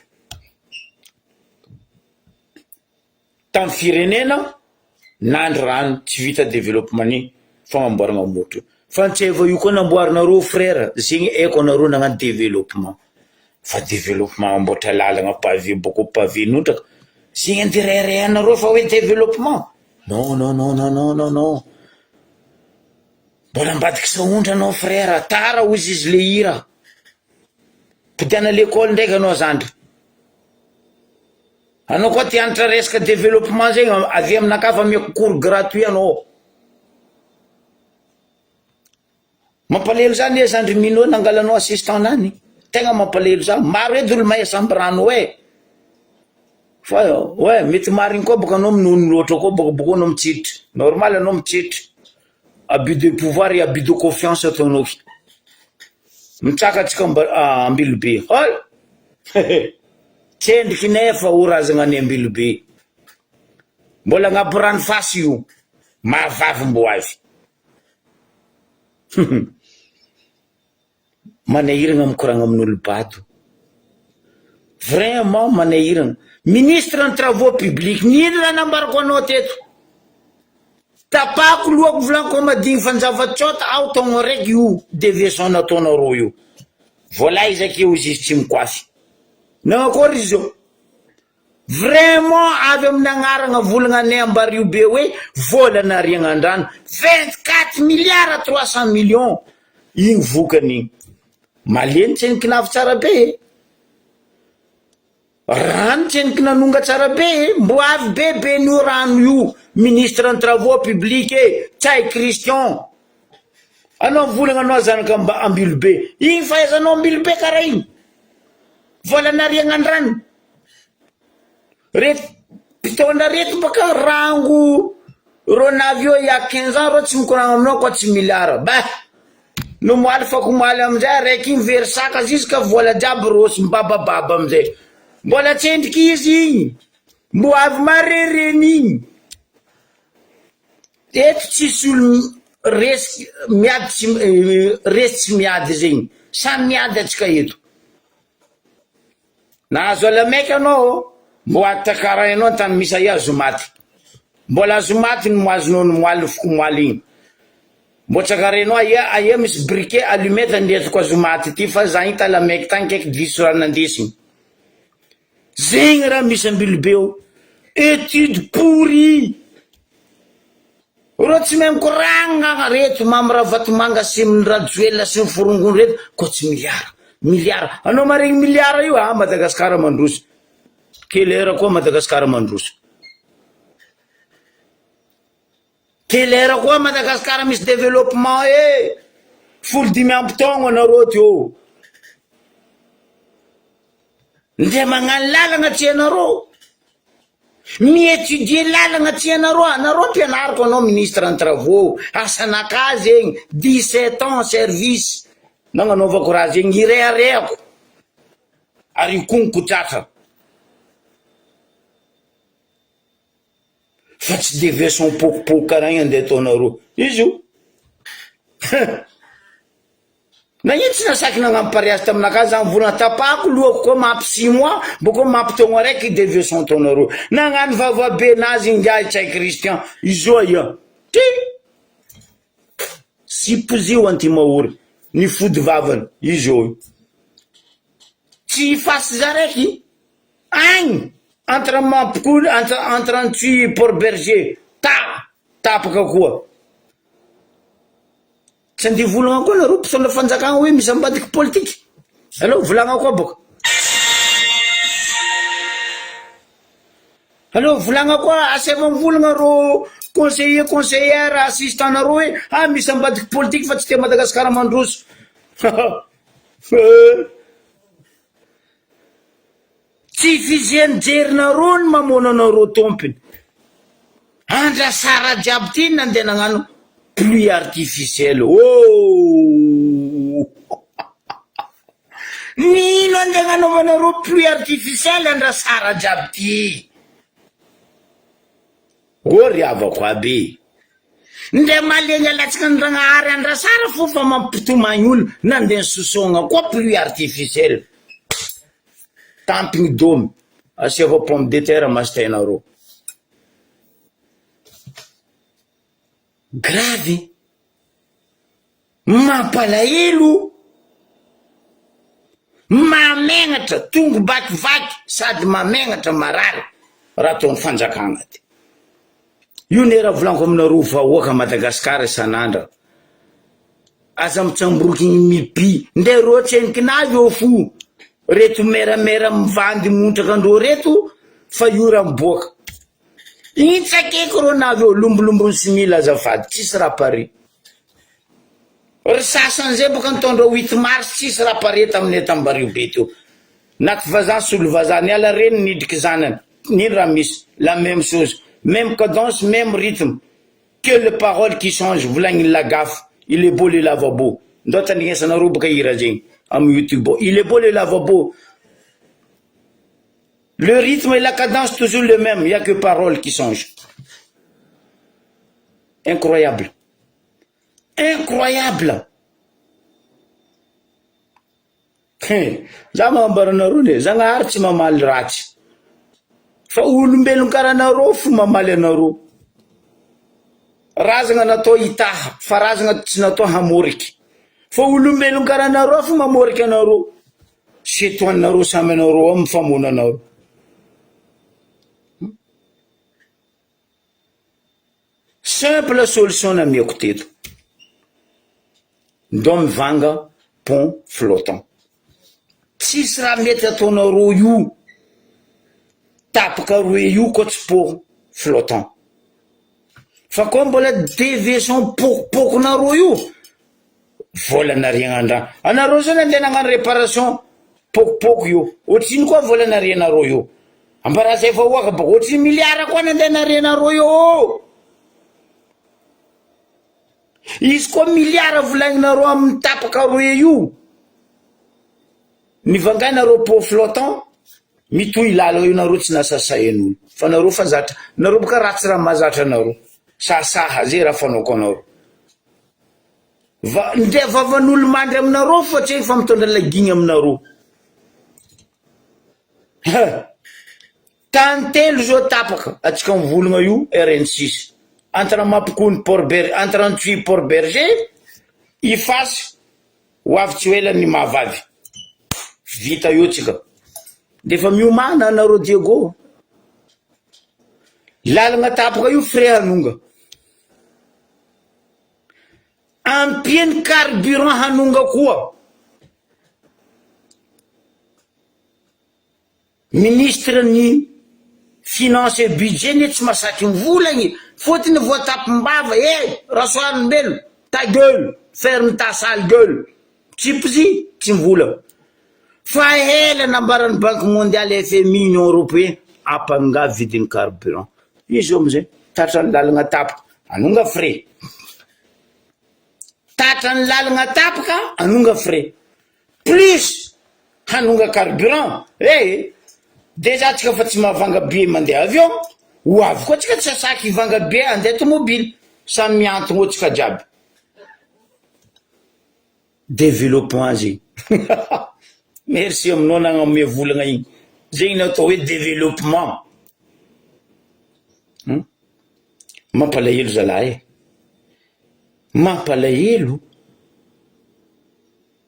tamy firenena nandry rano tsy vita développement ny fagnamboaragna motro fa antseva io koa namboarinareo frère zegny aiko anareo nagnano développement fa développement amboatra lalagna pavé boko pavé notraka zegny andirairay anareo fa hoe développement non mbola ambadiky saondra anao frère, tara ozy izy le hira mpidiana l'école ndraiky anao zandry, anao koa ty anatra resaka développement zegny avy aminakafa ameko cours gratuit anao. Mampalelo zany e zandry minao nangalanao assistant nany, tegna mampalelo za, maro edy olo mahay sambrano fa mety marigny koa boka anao minono loatra koa boka anao mitsitry, normal anao mitsitry, abus de pouvoir et abus de confiance ataonao mitsaka atsika Ambilobe tsendriky nefa orazagna any Ambilobe, mbola agnaby rano fasy io mahavavy mbo avy manahiragna mikoragna amin'olo bato, vraiment manahiragna. Ministre en travaux publics, nino raha nambarako anao teto, tapako lohako volaniko madigny fanjava-tsota ao taogno raiky io déviation nataonao ro io, vola izaka io izy tsy mikoafy nagnakory izy io, vraiment avy amin'ny agnaragna volagna anay ambary io be hoe volana riagnandrano 24 milliards 300 millions igny vokan'igny maleny tseniky navy tsara be rano tseniky nanonga tsara be mbo avy bebe nio rano io. Ministre en travaux publics Tsay Christian, anao volagna anao zanaka Ambilobe, igny fahaizanao Ambilobe karaha igny volana riagnandrano rety mpitondra rety baka rango ro navy io ya 15 ans ro tsy mikoragna aminao koa tsy miliara no moaly fa komoaly amizay raiky igny versaka ziska vola jiaby rosy mbabababa amizay mbola tsendriky izy igny mbo avy marereny igny eto tsisy olo resy miady resy tsy miady zegny samy miady atsika eto. Nahazo alamaiky anao mbo atakara anao tany misy aia zomaty, mbola zomaty no moazonao no moaly foko moaly igny mbo tsakarenao aia misy briquet allumette andesiko zomaty ty fa za hita alamaiky tany kaiky diso raha nandesigny zegny raha misy Ambilobe eo. Étude pourri ro tsy mikoragna reto mamra vatomanga sy rajoela sy forongony reto ko tsy miliara anao maregny miliara io Madagasikara mandroso kelera koa Madagasikara mandroso kelera koa Madagasikara misy développement folo 5 amby taogno anareo teo nde magnano lalagna tsy anareo miétudier lalagna tsy anareo mpianariko anao ministre en travaux asanaka zegny 17 ans service nagnanaovako raha zegny ireareako ary konkotratra fa tsy déviation pokopoko karaha igny andeha ataonareo izy io nagnino tsy nasaky nagnampariazy taminaka zany volana tapako lohako koa mampy 6 mois boko mampitaogno araiky déviation taonareo nagnano vavabe nazy ingiahy Tsay Christian izo ia ty sipozio antimahory ny fody vavany izo tsy fasy za raiky agny entre mampikoly entre Antsuy Port Berger tapaka koa tsy andeha volagna koa nareo mpitondra fanjakagna hoe misy ambadiky politiky allo volagna koa boka allo volagna koa aseva mivolagna ro conseillère assistant nareo hoe misy ambadiky politiky fa tsy te Madagasikara mandroso tsy fizeny jerinareo ny mamona anareo tompony andrasara jiaby ty nandeha nagnano pluie artificielle nino andeha nagnanaovanareo pluie artificielle andrasara jiaby ty riavako aby nde maleny alatsika ny ragnahary andrasara fo fa mampitomagny olo nandeha sosogna koa pluie artificielle tampigny domy asiava pomme de terre mastainareo grave mampalahelo mamenatra tongo bakivaky sady mamenatra marary raha ataony fanjakagna ty io ne raha volaniko aminareo vahoaka Madagasikara isan'andra aza mitsamboroky mibi nde roatsenikinazy o fo reto meramera mivandy montraka andreo reto fa io miboaka itsakeko ro navy eo lombolombony sy mila azafady tsisy raha pare ry sasan'izay boka nitondra 8 mars tsisy raha pare tamin'ny Tambario be teo naky vazan solo vazany ala reny nidriky zanany nino raha misy la même chose même cadence même rythme que le parole qui change volagny la gaffe il est beau le lavabo ndao tandrinesanareo boka hira zegny amy YouTube il est beau le lavabo le rythme et la cadence toujours le même il y a que parole qui change incroyable incroyable za mambaranareo ne zagnahary tsy mamaly ratsy fa olombelon karanareo fo mamaly anareo razagna natao hitaha fa razagna tsy natao hamoriky fa olombelon karanareo fo mamoriky anareo setoanareo samy anareo amy famona anareo simple solution namiako teto ndao mivanga pont flottant tsisy raha mety ataonareo io tapaka roe io ko tsy pont flottant fa koa mbola déviation pokopokonareo io volanariagnandrano anareo zany andeha nagnano réparation pokopoko io ohatriny koa volanarianareo io ambarazay fa oaka boko ohatriny miliara koa nandeha narianareo io izy koa miliara volagninareo amin'ny tapaka roe io nivangainareo pont flottant mitoy lala io nareo tsy nasasayan'olo fa nareo fa zatra nareo boka ratsy raha mahazatra nareo sasaha zay raha fanaoko anareo nde vavan'olo mandry aminareo fa tsy fa mitondra lagigny aminareo tantelo zao tapaka atsika mivolagna io RN6 entre Mapikony entre Antsuy Port Berger ifasy hoavy hoelany mahavavy vita io tsika defa miomana anareo Diego lalagna tapaka io frais hanonga ampieny carburant hanonga koa ministre ny finance et budget ne tsy masaky mivolagny fotiny voatapimbava rasoarombelo ta gueule ferme ta sale gueule tsipozy tsy mivolagna fa hela nambaran'ny banque mondiale FMI union européen apanga vidiny carburant izy amizay tatrany lalagna tapaka anonga frais tatrany lalagna tapaka anonga frais plus hanonga carburant déjà tsika fa tsy mahavanga be mandeha avion ho avy koa tsika tsy sasaky hivanga be andeha tomobile samy miantogno tsika jiaby développement zegny merci aminao nagname volagna igny zegny natao hoe développement mampalahelo zalahy mampalahelo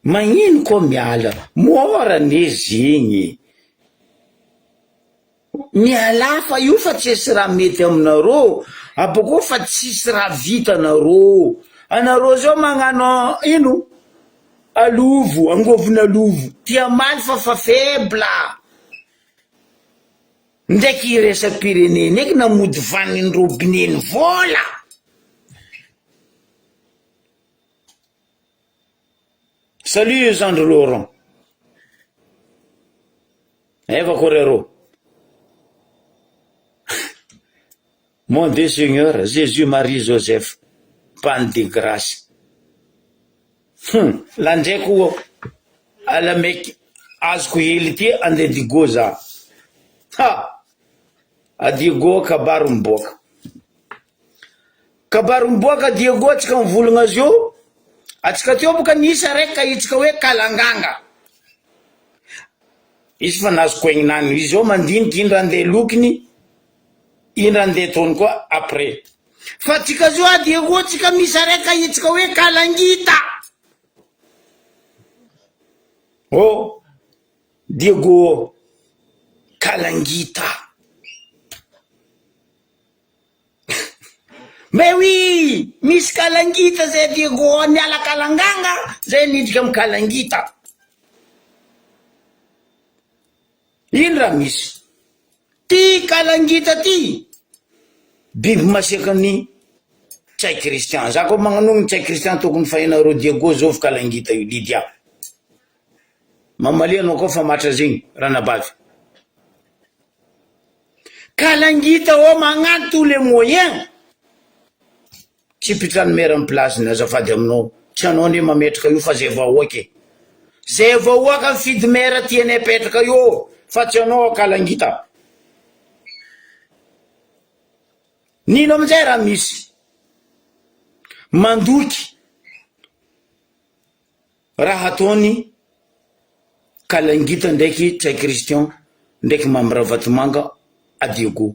magnino koa miala mora ne zegny miala fa io fa tsisy raha mety aminareo aboko fa tsisy raha vita anareo zao magnano ino alovo angovona alovo tia maly fa faible ndraiky iresa-pirenena eky namody vaniny robineny vola salut Jean de Laurent eva korero mon Dieu Seigneur Jésus Marie Joseph panne de grâce landraiko alameky azoko hely ty andeha digo za adigo kabaro miboaka diego atsika mivolagna azy io atsika teo boka nisa raiky ka itsika hoe kalanganga izy fa nazoko egninany izy ao mandiniky indra andeha lokiny indra andeha tony koa après fa tsika zio adiego tsika misy raiky ka itsika hoe kalangita Diego kalangita mais oui misy kalangita zay Diego niala kalanganga zay nidika amy kalangita ino raha misy ty kalangita ty biby masiakany tsay kristian za koa magnanogny tsay kristian tokony fahinareo Diego zao fa kalangita io Lydia mamalianao koa fa matra zegny ranabavy kalangita o magnano tous les moyens tsy pitrano mera amy plasiny azafady aminao tsy anao ndre mametraka io fa zay vahoaky zay vahoaka mifidy mera tiany apetraka io fa tsy anao kalangita nino amizay raha misy mandoky raha ataony kalangita ndraiky tsay kristian ndraiky mamravatomanga a Diego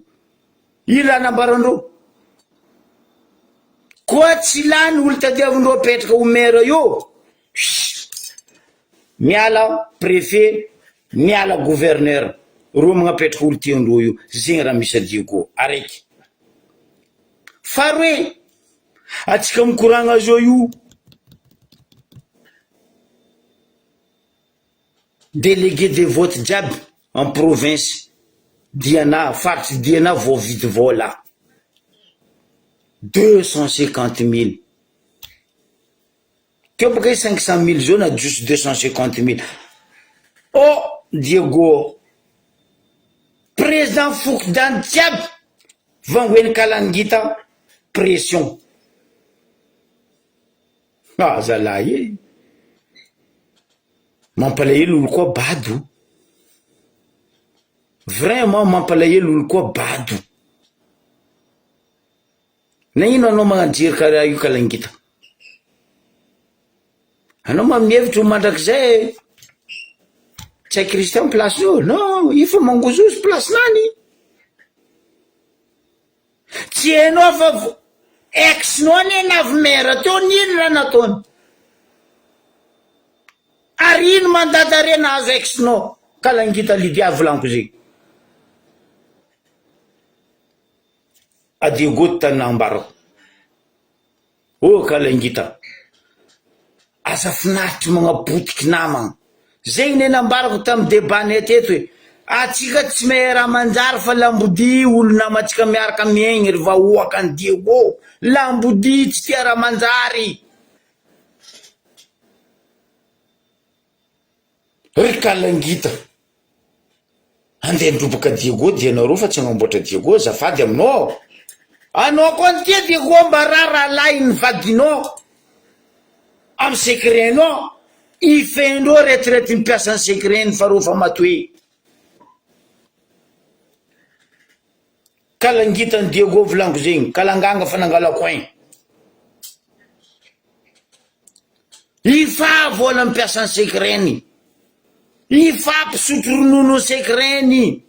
ila nambarandreo koa tsy lany olo tadiavindreo apetraka ho mera io miala préfet miala gouverneur ro magnapetraka olo tiandreo io zegny raha misy a Diego araiky faroe atsika mikoragna zao io délégué de vote jiaby en province diana faritry diana voavidy vola 250 000 keo baka 500 000 zao na juste 250 000 oh Diego président fokidany jiaby vangoeny kalangita pression zalahy mampalahelo olo koa bado vraiment mampalahelo olo koa bado na ino anao magnajery karaha io kalangita anao mamihevitra ho mandrakizay tsay kristian place io non ifa mangozosy place nany tsy hainao fa exnao ane navy mera teo nino raha nataony ary ino mandadare nahazo exnao kalangita Lydia volaniko zegny a Diego tany ambarako kalangita asa finaritry magnapotiky namagna zegny ne nambarako tamy debane teto hoe atsika tsy mahay raha manjary fa lambodi olo namatsika miaraka miaigny ry vahoaka any Diego lambodi tsy tia raha manjary ry kalangita andeha ndrobaka Diego dianareo fa tsy agnamboatra Diego zafady aminao anao koa ny tia Diego mba raha lahy ny vadinao amy secretnao ifendreo retraite mipiasa ny secretny fa reo fa matoe kalangita ny Diego volaniko zegny kalanganga fa nangalako aigny ifa vola mipiasa ny secretny ifa mpisotro ronono secretny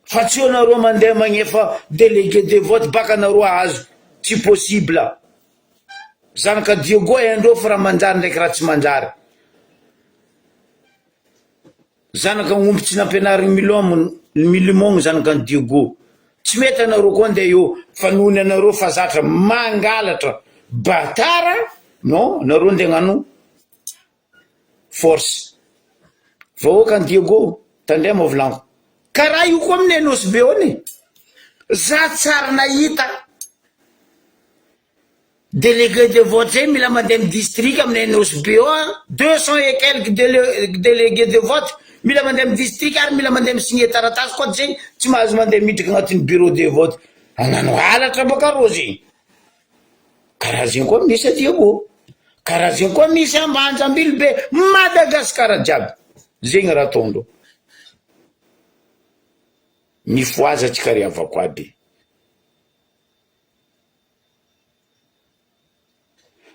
fa tsy eo nareo mandeha magnefa délégué de vote baka nareo azo tsy possible zanaka Diego endreo fa raha manjary ndraiky raha tsy manjary zanaka omby tsy nampianariny milimogno zanaka ny Diego tsy mety anareo koa ndeha eo fa nohony anareo fa zatra mangalatra batara non nareo ndeha gnano force vahoaka ny Diego tandrea mavolanko karaha io koa aminay nosy be ony za tsara nahita délégué de vote zay mila mandeha amy district aminay nosy be ao 200 et quelques délégué de vote mila mandeha amy district ary mila mandeha misigné taratasy koa zegny tsy mahazo mandeha midriky agnatin'ny bureau de vote anano halatra baka rô zegny karaha zegny koa misy a Diego karaha zegny koa misy ambanjambily be Madagasikara jiaby zegny raha ataondreo mifoaza tsika ry avako aby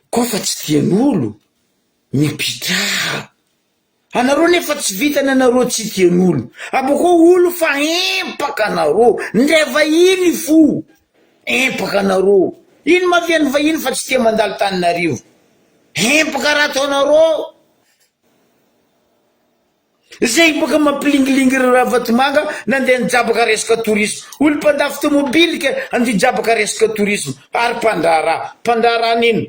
koa fa tsy tian'olo mipitraha anareo nefa tsy vitany anareo tsy tian'olo aboko olo fa empaka anareo ndray vahiny fo empaka anareo ino maviany vahiny fa tsy tia mandalo taninarivo empaka raha ataonareo zay boka mampilingilingy raha Vatomanga nandeha nijabaka resaka tourisme olo mpandafy tomobily ke andeha jabaka resaka tourisme ary mpandrara nino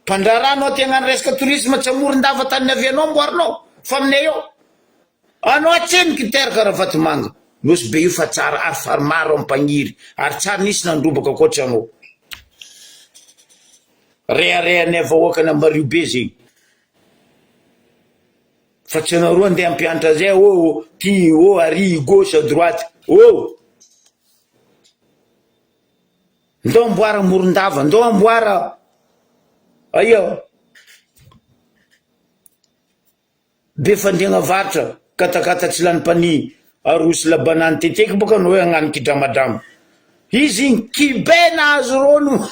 mpandrara anao te hagnano resaka tourisme tsy amoron-dava tany avianao amboarinao fa aminay eo anao atseniky teraka raha Vatomanga nosy be io fa tsara ary faromaro ampagniry ary tsara nisy nandrobaka koatra anao reharehanay vahoakany Mario be zegny fa tsy anao andeha ampianatra zay ty ary gauche à droite ndao amboara amoron-dava ndao amboara aia be fandriagna varatra katakata tsy lany-pani arosy labanany teteky boka anao hoe agnano kidramadrama izy igny kibe nahazo rono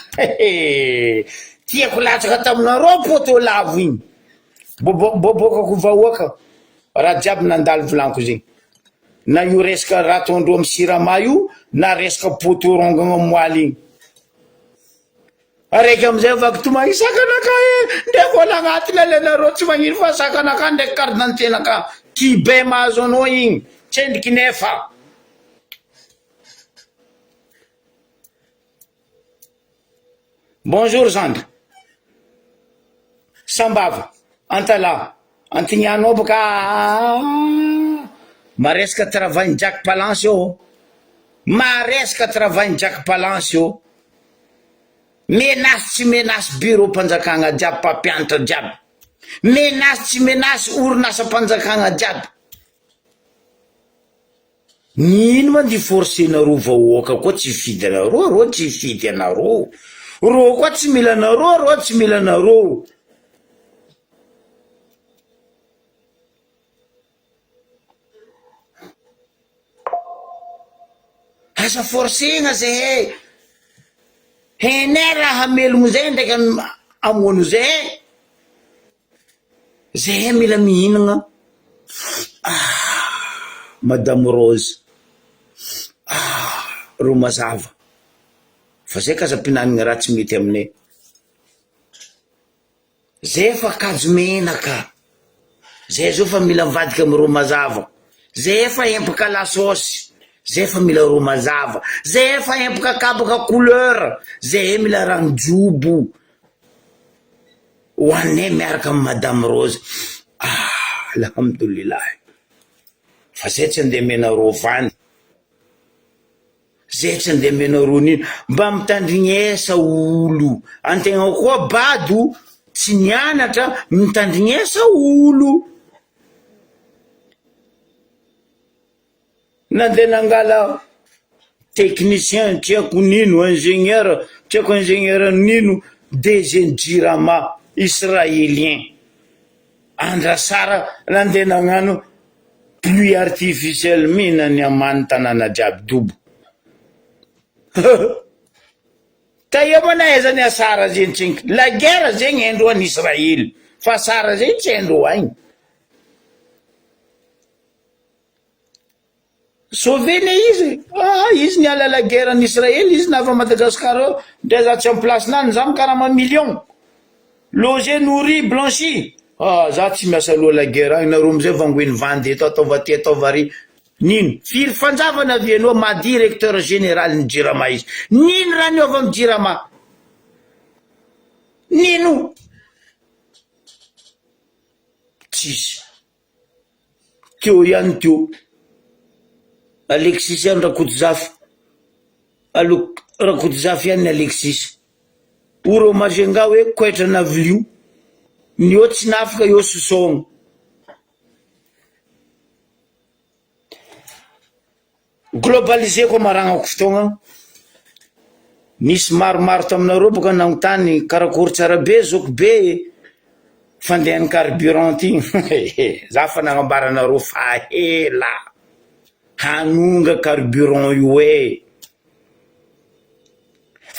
tiako latsaka taminareo poto lavo igny bobokako vahoaka raha jiaby nandalo volaniko zegny na io resaka raha tondro amy sirama io na resaka poto rongagna moaly igny araiky amizay vakitomagny sakanaka ndre vola agnatiny alenareo tsy magnino fa sakanaka ndraiky kardantenaka kibe mahazo anao igny tsendriky nefa bonjour Zandra sambava antala antignianao boka maresaka travail Jack Palance io maresaka travail Jack Palance io menace tsy menace bureau mpanjakagna jiaby mpampianatra jiaby menace tsy menace orinasa mpanjakagna jiaby nino mandy forcé nareo vahoaka koa tsy fidy anareo ro tsy fidy anareo ro koa tsy mila anareo ro tsy mila anareo asa forcegna zay henay raha melogno zay ndraiky amono zay mila mihinagna Madame Rose ro mazava fa zay kaza-pinanagna raha tsy mety aminay zay fa kajo menaka zay zao fa mila mivadika amy ro mazava zay fa empaka lasosy zay fa mila ro mazava zay fa empaka kabaka couleur zay mila ranojobo hoanay miaraka amy Madame Rose alhamdulillah fa zay tsy andeha menaro vany zay tsy andeha menaro nino mba mitandrignesa olo antegna koa bado tsy nianatra mitandrignesa olo nandeha nangala technicien tiako nino ingénieur tiako ingénieur nino Dezenjirama israélien Andrasara nandeha nagnano pluie artificielle mina ny amany tanàna jiaby dobo taia manaiza ny asara zegny tsenky la guerre zegny endro any Israely fa asara zegny tsy endro agny sauvene izy niala la guerre any Israely izy nava Madagasikara ndray za tsy amy place nany za mikarama million loger nourri blanchi za tsy miasa loha la guerre agny nareo amizay vangoeny vandy eto ataova ty ataova ary nino firy fanjavana avianao ma directeur général ny Jirama izy nino raha niova amy Jirama nino tsisy teo ihany teo Alexis ihany Rakotojafy Rakotojafy ihany ny Alexis oro mazenga hoe koetra navilio ny eo tsy nafika eo sosogno globalisé koa maragnako fotoagna nisy maromaro taminareo boka nagnontany karakory tsara be zoko be fandehany carburant ty za fa nagnambaranareo fa ela hanonga carburant io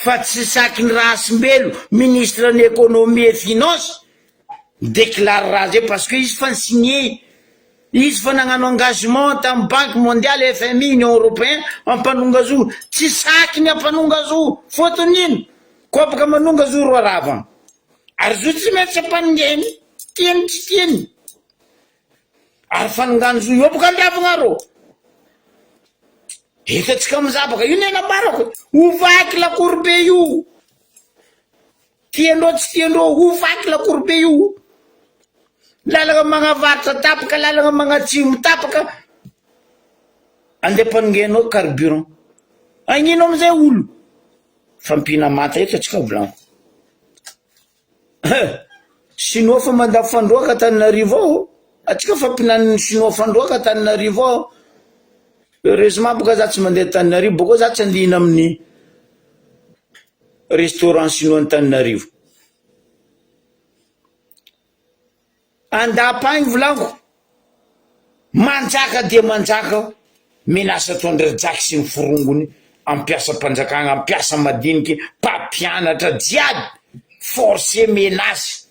fa tsy saky ny Rasimbelo ministre ny économie et finance déclare raha zay parce que izy fa signé izy fa nagnano engagement tamy banque mondiale FMI Union Européen ampanonga zo tsy saky ny ampanonga zo fotony ino koa baka manonga zo ro arava ary zo tsy mety sy ampanongeny tiany tsy tiany ary fanongano zo io boka andravagna rô hitatsika mizabaka io nenamarako ovaky lakorybe io tiandreo tsy tiandreo ovaky lakorybe io lalagna magnavaritra tapaka lalagna magnatsimo tapaka andeha mpanongenao carburant agnino amizay olo fampina mata eto atsika volagno sinoa fa mandafy fandroaka Tananarivo ao atsika fampinan'ny sinoa fandroaka Tananarivo ao heureusement boka za tsy mandeha Tananarivo boko za tsy andihina amin'ny restaurant sinoa ny Tananarivo andapagny volango manjaka dia manjaka menasa tondradraky sy ny forongony ampiasa mpanjakagna ampiasa madiniky mpampianatra jiaby forcé menasy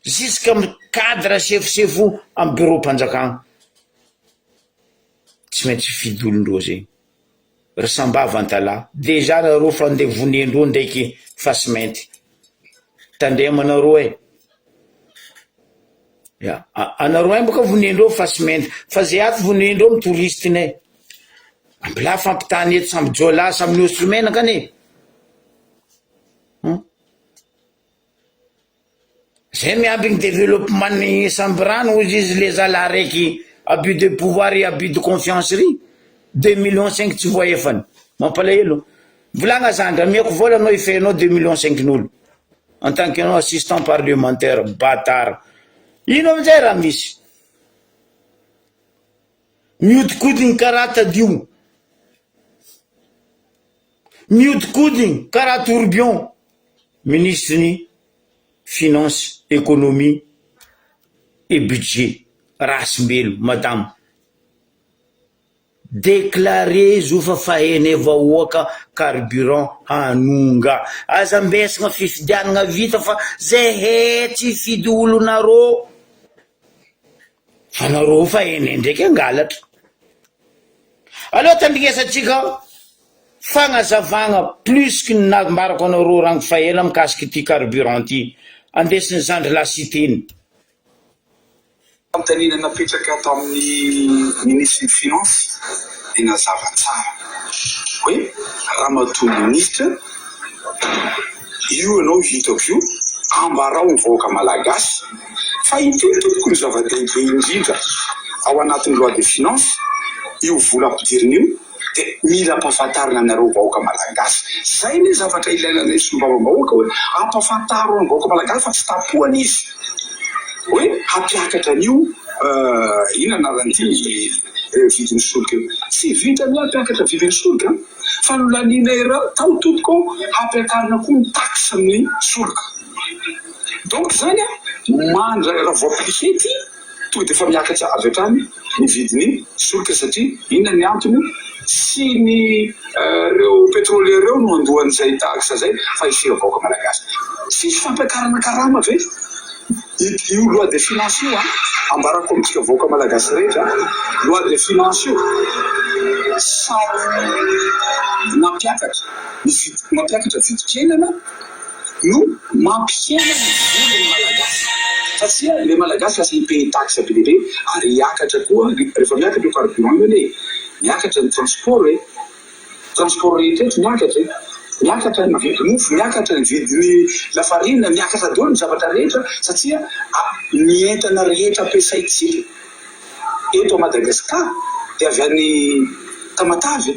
jusqu'à cadre chef-chefo am bureau mpanjakagna tsy maintsy fidolondreo zegny rasambava antala déjà nareo fa andeha vonendreo ndraiky fasimenty tandremanareo ya anareo boka vonendreo fasimenty fa zay ato vonendreo am touristinay ambila fampitany eto samby jola samby osomena kane zay miaby ny développement ny samby rano ozy izy le zala raiky abus de pouvoir et abus de confiance ry 2,5 millions tsy voaefany mampalahelo volagna zandra miako vola anao ifenao 2,5 millions en tant que assistant parlementaire batard ino amizay raha misy mihodikodigny karaha tadio mihodikodigny karaha tourbillon ministre ny finance économie et budget Rasimbelo madame déclaré zofa fahene vahoaka carburant hanonga aza mbesagna fifidianagna vita fa zay hetsy fidy olonareo fa nareo fahene ndraiky angalatra aloha tandrinesatsika fagnazavagna plus que nambarako anareo ragno fahela mikasiky ty carburant ty andesiny zandry lasiteny Tanina napetraka ato amin'ny ministre ny finance dia nazava tsara hoe raha matoa ministre io ianao hitako io ambarao ny vahoaka malagasy fa itony tompoko ny zava-dehibe indrindra ao anatin'ny loi de finance io vola ampidirina io dia mila ampahafantarina anareo vahoaka malagasy zay ny zavatra ilainanay sombavambahoaka hoe ampahafantaro ny vahoaka malagasy fa tsy tapohana izy hoe hampiakatra an'io inona anaran'ity vidin'ny solika io tsy vita ny hampiakatra vidin'ny solika fa nolaninay reo tao topoko hampiakarina koa ny taxe amin'ny solika donc zany a mandra raha voappliqué ty tonga dia efa miakatra avy hatrany ny vidin'ny solika satria inona ny antony sy ny reo pétrolier reo no andohan'izay taxe zay fa isira vahoaka malagasy sisy fampiakarana karama ve io loi de finance io ambarako amitsika vahoaka malagasy rehetra loi de finance io samy mampiakatra vidim-piainana no mampiaina ny volany malagasy satria le malagasy lasa hipaye taxe be lehibe ary hiakatra koa rehefa miakatra io carburant io le miakatra ny transport rehetra miakatra miakatra ny vidiny mofo miakatra ny vidiny lafarina miakatra daholo ny zavatra rehetra satria ny entana rehetra ampiasaitsika eto a Madagasikara dia avy any Tamatavy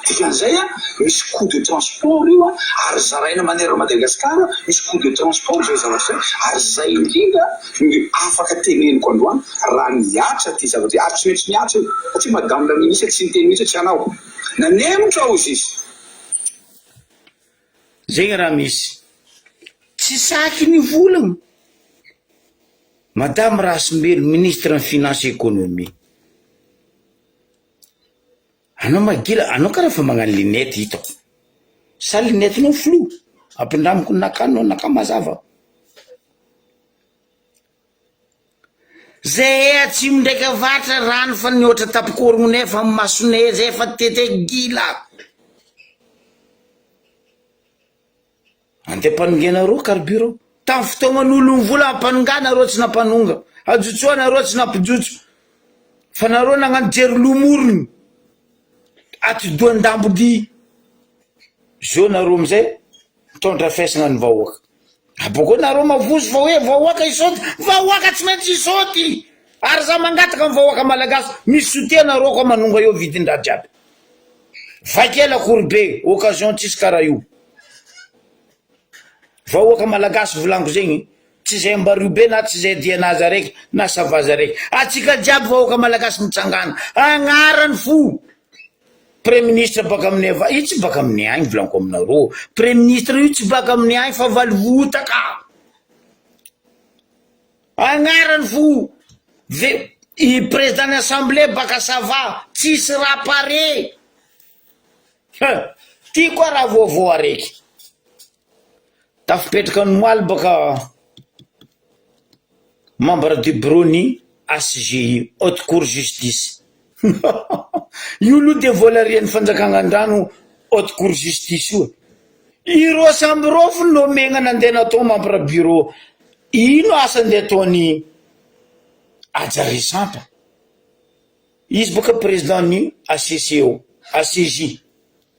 dikan'izay misy coût de transport io ary zaraina manera Madagasikara misy coût de transport zay zavatra zay ary zay indrindra ny afaka teneniko androany raha niatra ty zavatra ary tsy maintsy miatra satria madame la ministre tsy niteny mihitsy tsy anao nanemotra ao izy zegny raha misy tsy saky ny volagna madame Rasimbelo ministre ny finance économie anao magila anao karaha fa magnano linety hitako sa linetinao flou ampindramiko nakanao nakamazava zay atsimo ndraiky avatra rano fa nioatra tapikorogny fa masonay zay fa tete gila andeha mpanongenareo carburant tamin'ny fotoagnan'olo ny vola ampanonganareo tsy nampanonga ajotsoanareo tsy nampijotso fa nareo nagnano jery lomorony aty doan-dambody zao nareo amizay mitondra fiaisana ny vahoaka aboko nareo mavozo fa hoe vahoaka isaoty vahoaka tsy maintsy isaoty ary za mangataka ny vahoaka malagasy misy soutien nareo ko manonga eo vidin-draha jiaby vakela korybe occasion tsisy karaha io vahoaka malagasy volango zegny tsy zay mbario be na tsy zay dianazy araiky na savazy araiky atsika jiaby vahoaka malagasy mitsangana agnarany fo premier ministre baka amin'ny ava io tsy baka amin'ny agny volanko aminareo premier ministre io tsy baka amin'ny agny fa valivotaka agnarany fo i président ny assemblée baka sava tsisy raha pare ty koa raha vaovao araiky tafipetraka ny moaly baka membre du bureau ny ACGI haute cour justice io lo de volarian'ny fanjakana andrano haute cour justice io iro samby ro fo nomegna nandeha natao membre bureau ino asa ndeha ataony Ajary Sampa izy baka président ny ACCO ACJ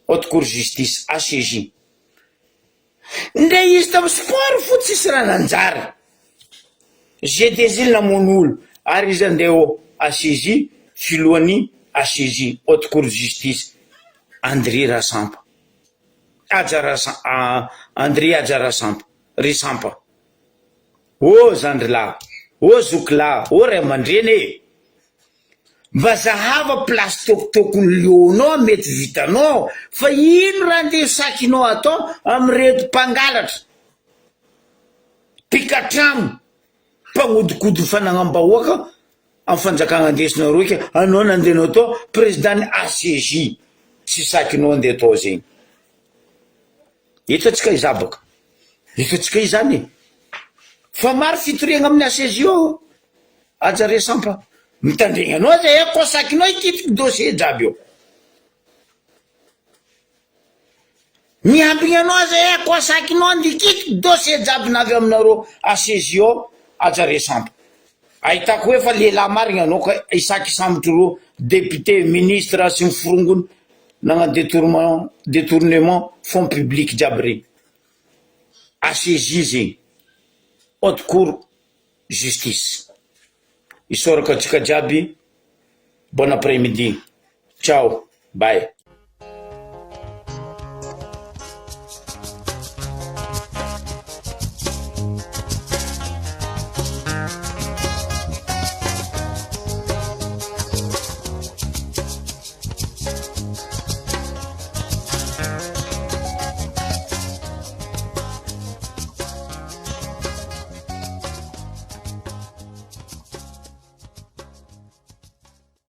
haute cour justice ACJ nde izy tam sport fo tsisy raha nanjary GDZ namon'olo ary izy andeha ACJ filohan'ny ACJ haute cour justice André Rasampa André Ajara Sampa Risampa o zandrilahy o zokilahy o ray aman-dreny mba zahava place tokotokony lionao mety vitanao fa ino raha ndeha sakinao atao amireto mpangalatra pikatramo mpagnodikody fanagnam-bahoaka amin'ny fanjakana andesinareo ka anao nandehanao atao président ny ACJ tsy sakinao andeha atao zegny eto atsika izabaka eto atsika izany fa maro fitoriagna amin'ny ACJ io Ajary Sampa mitandregna zay ko sakinao ikitiky dossier jiaby eo miambigna anao zay ko sakinao andikitiky dossier jiaby navy aminareo ACJ io Ajary Sampa ahitako hoe fa lehilahy marigna anao ka isaky sambotry ro député ministre sy mifirongony nagnano détournement fonds public jiaby regny ACJ zegny haute cour justice isoraka atsika jiaby bon après-midi ciao bye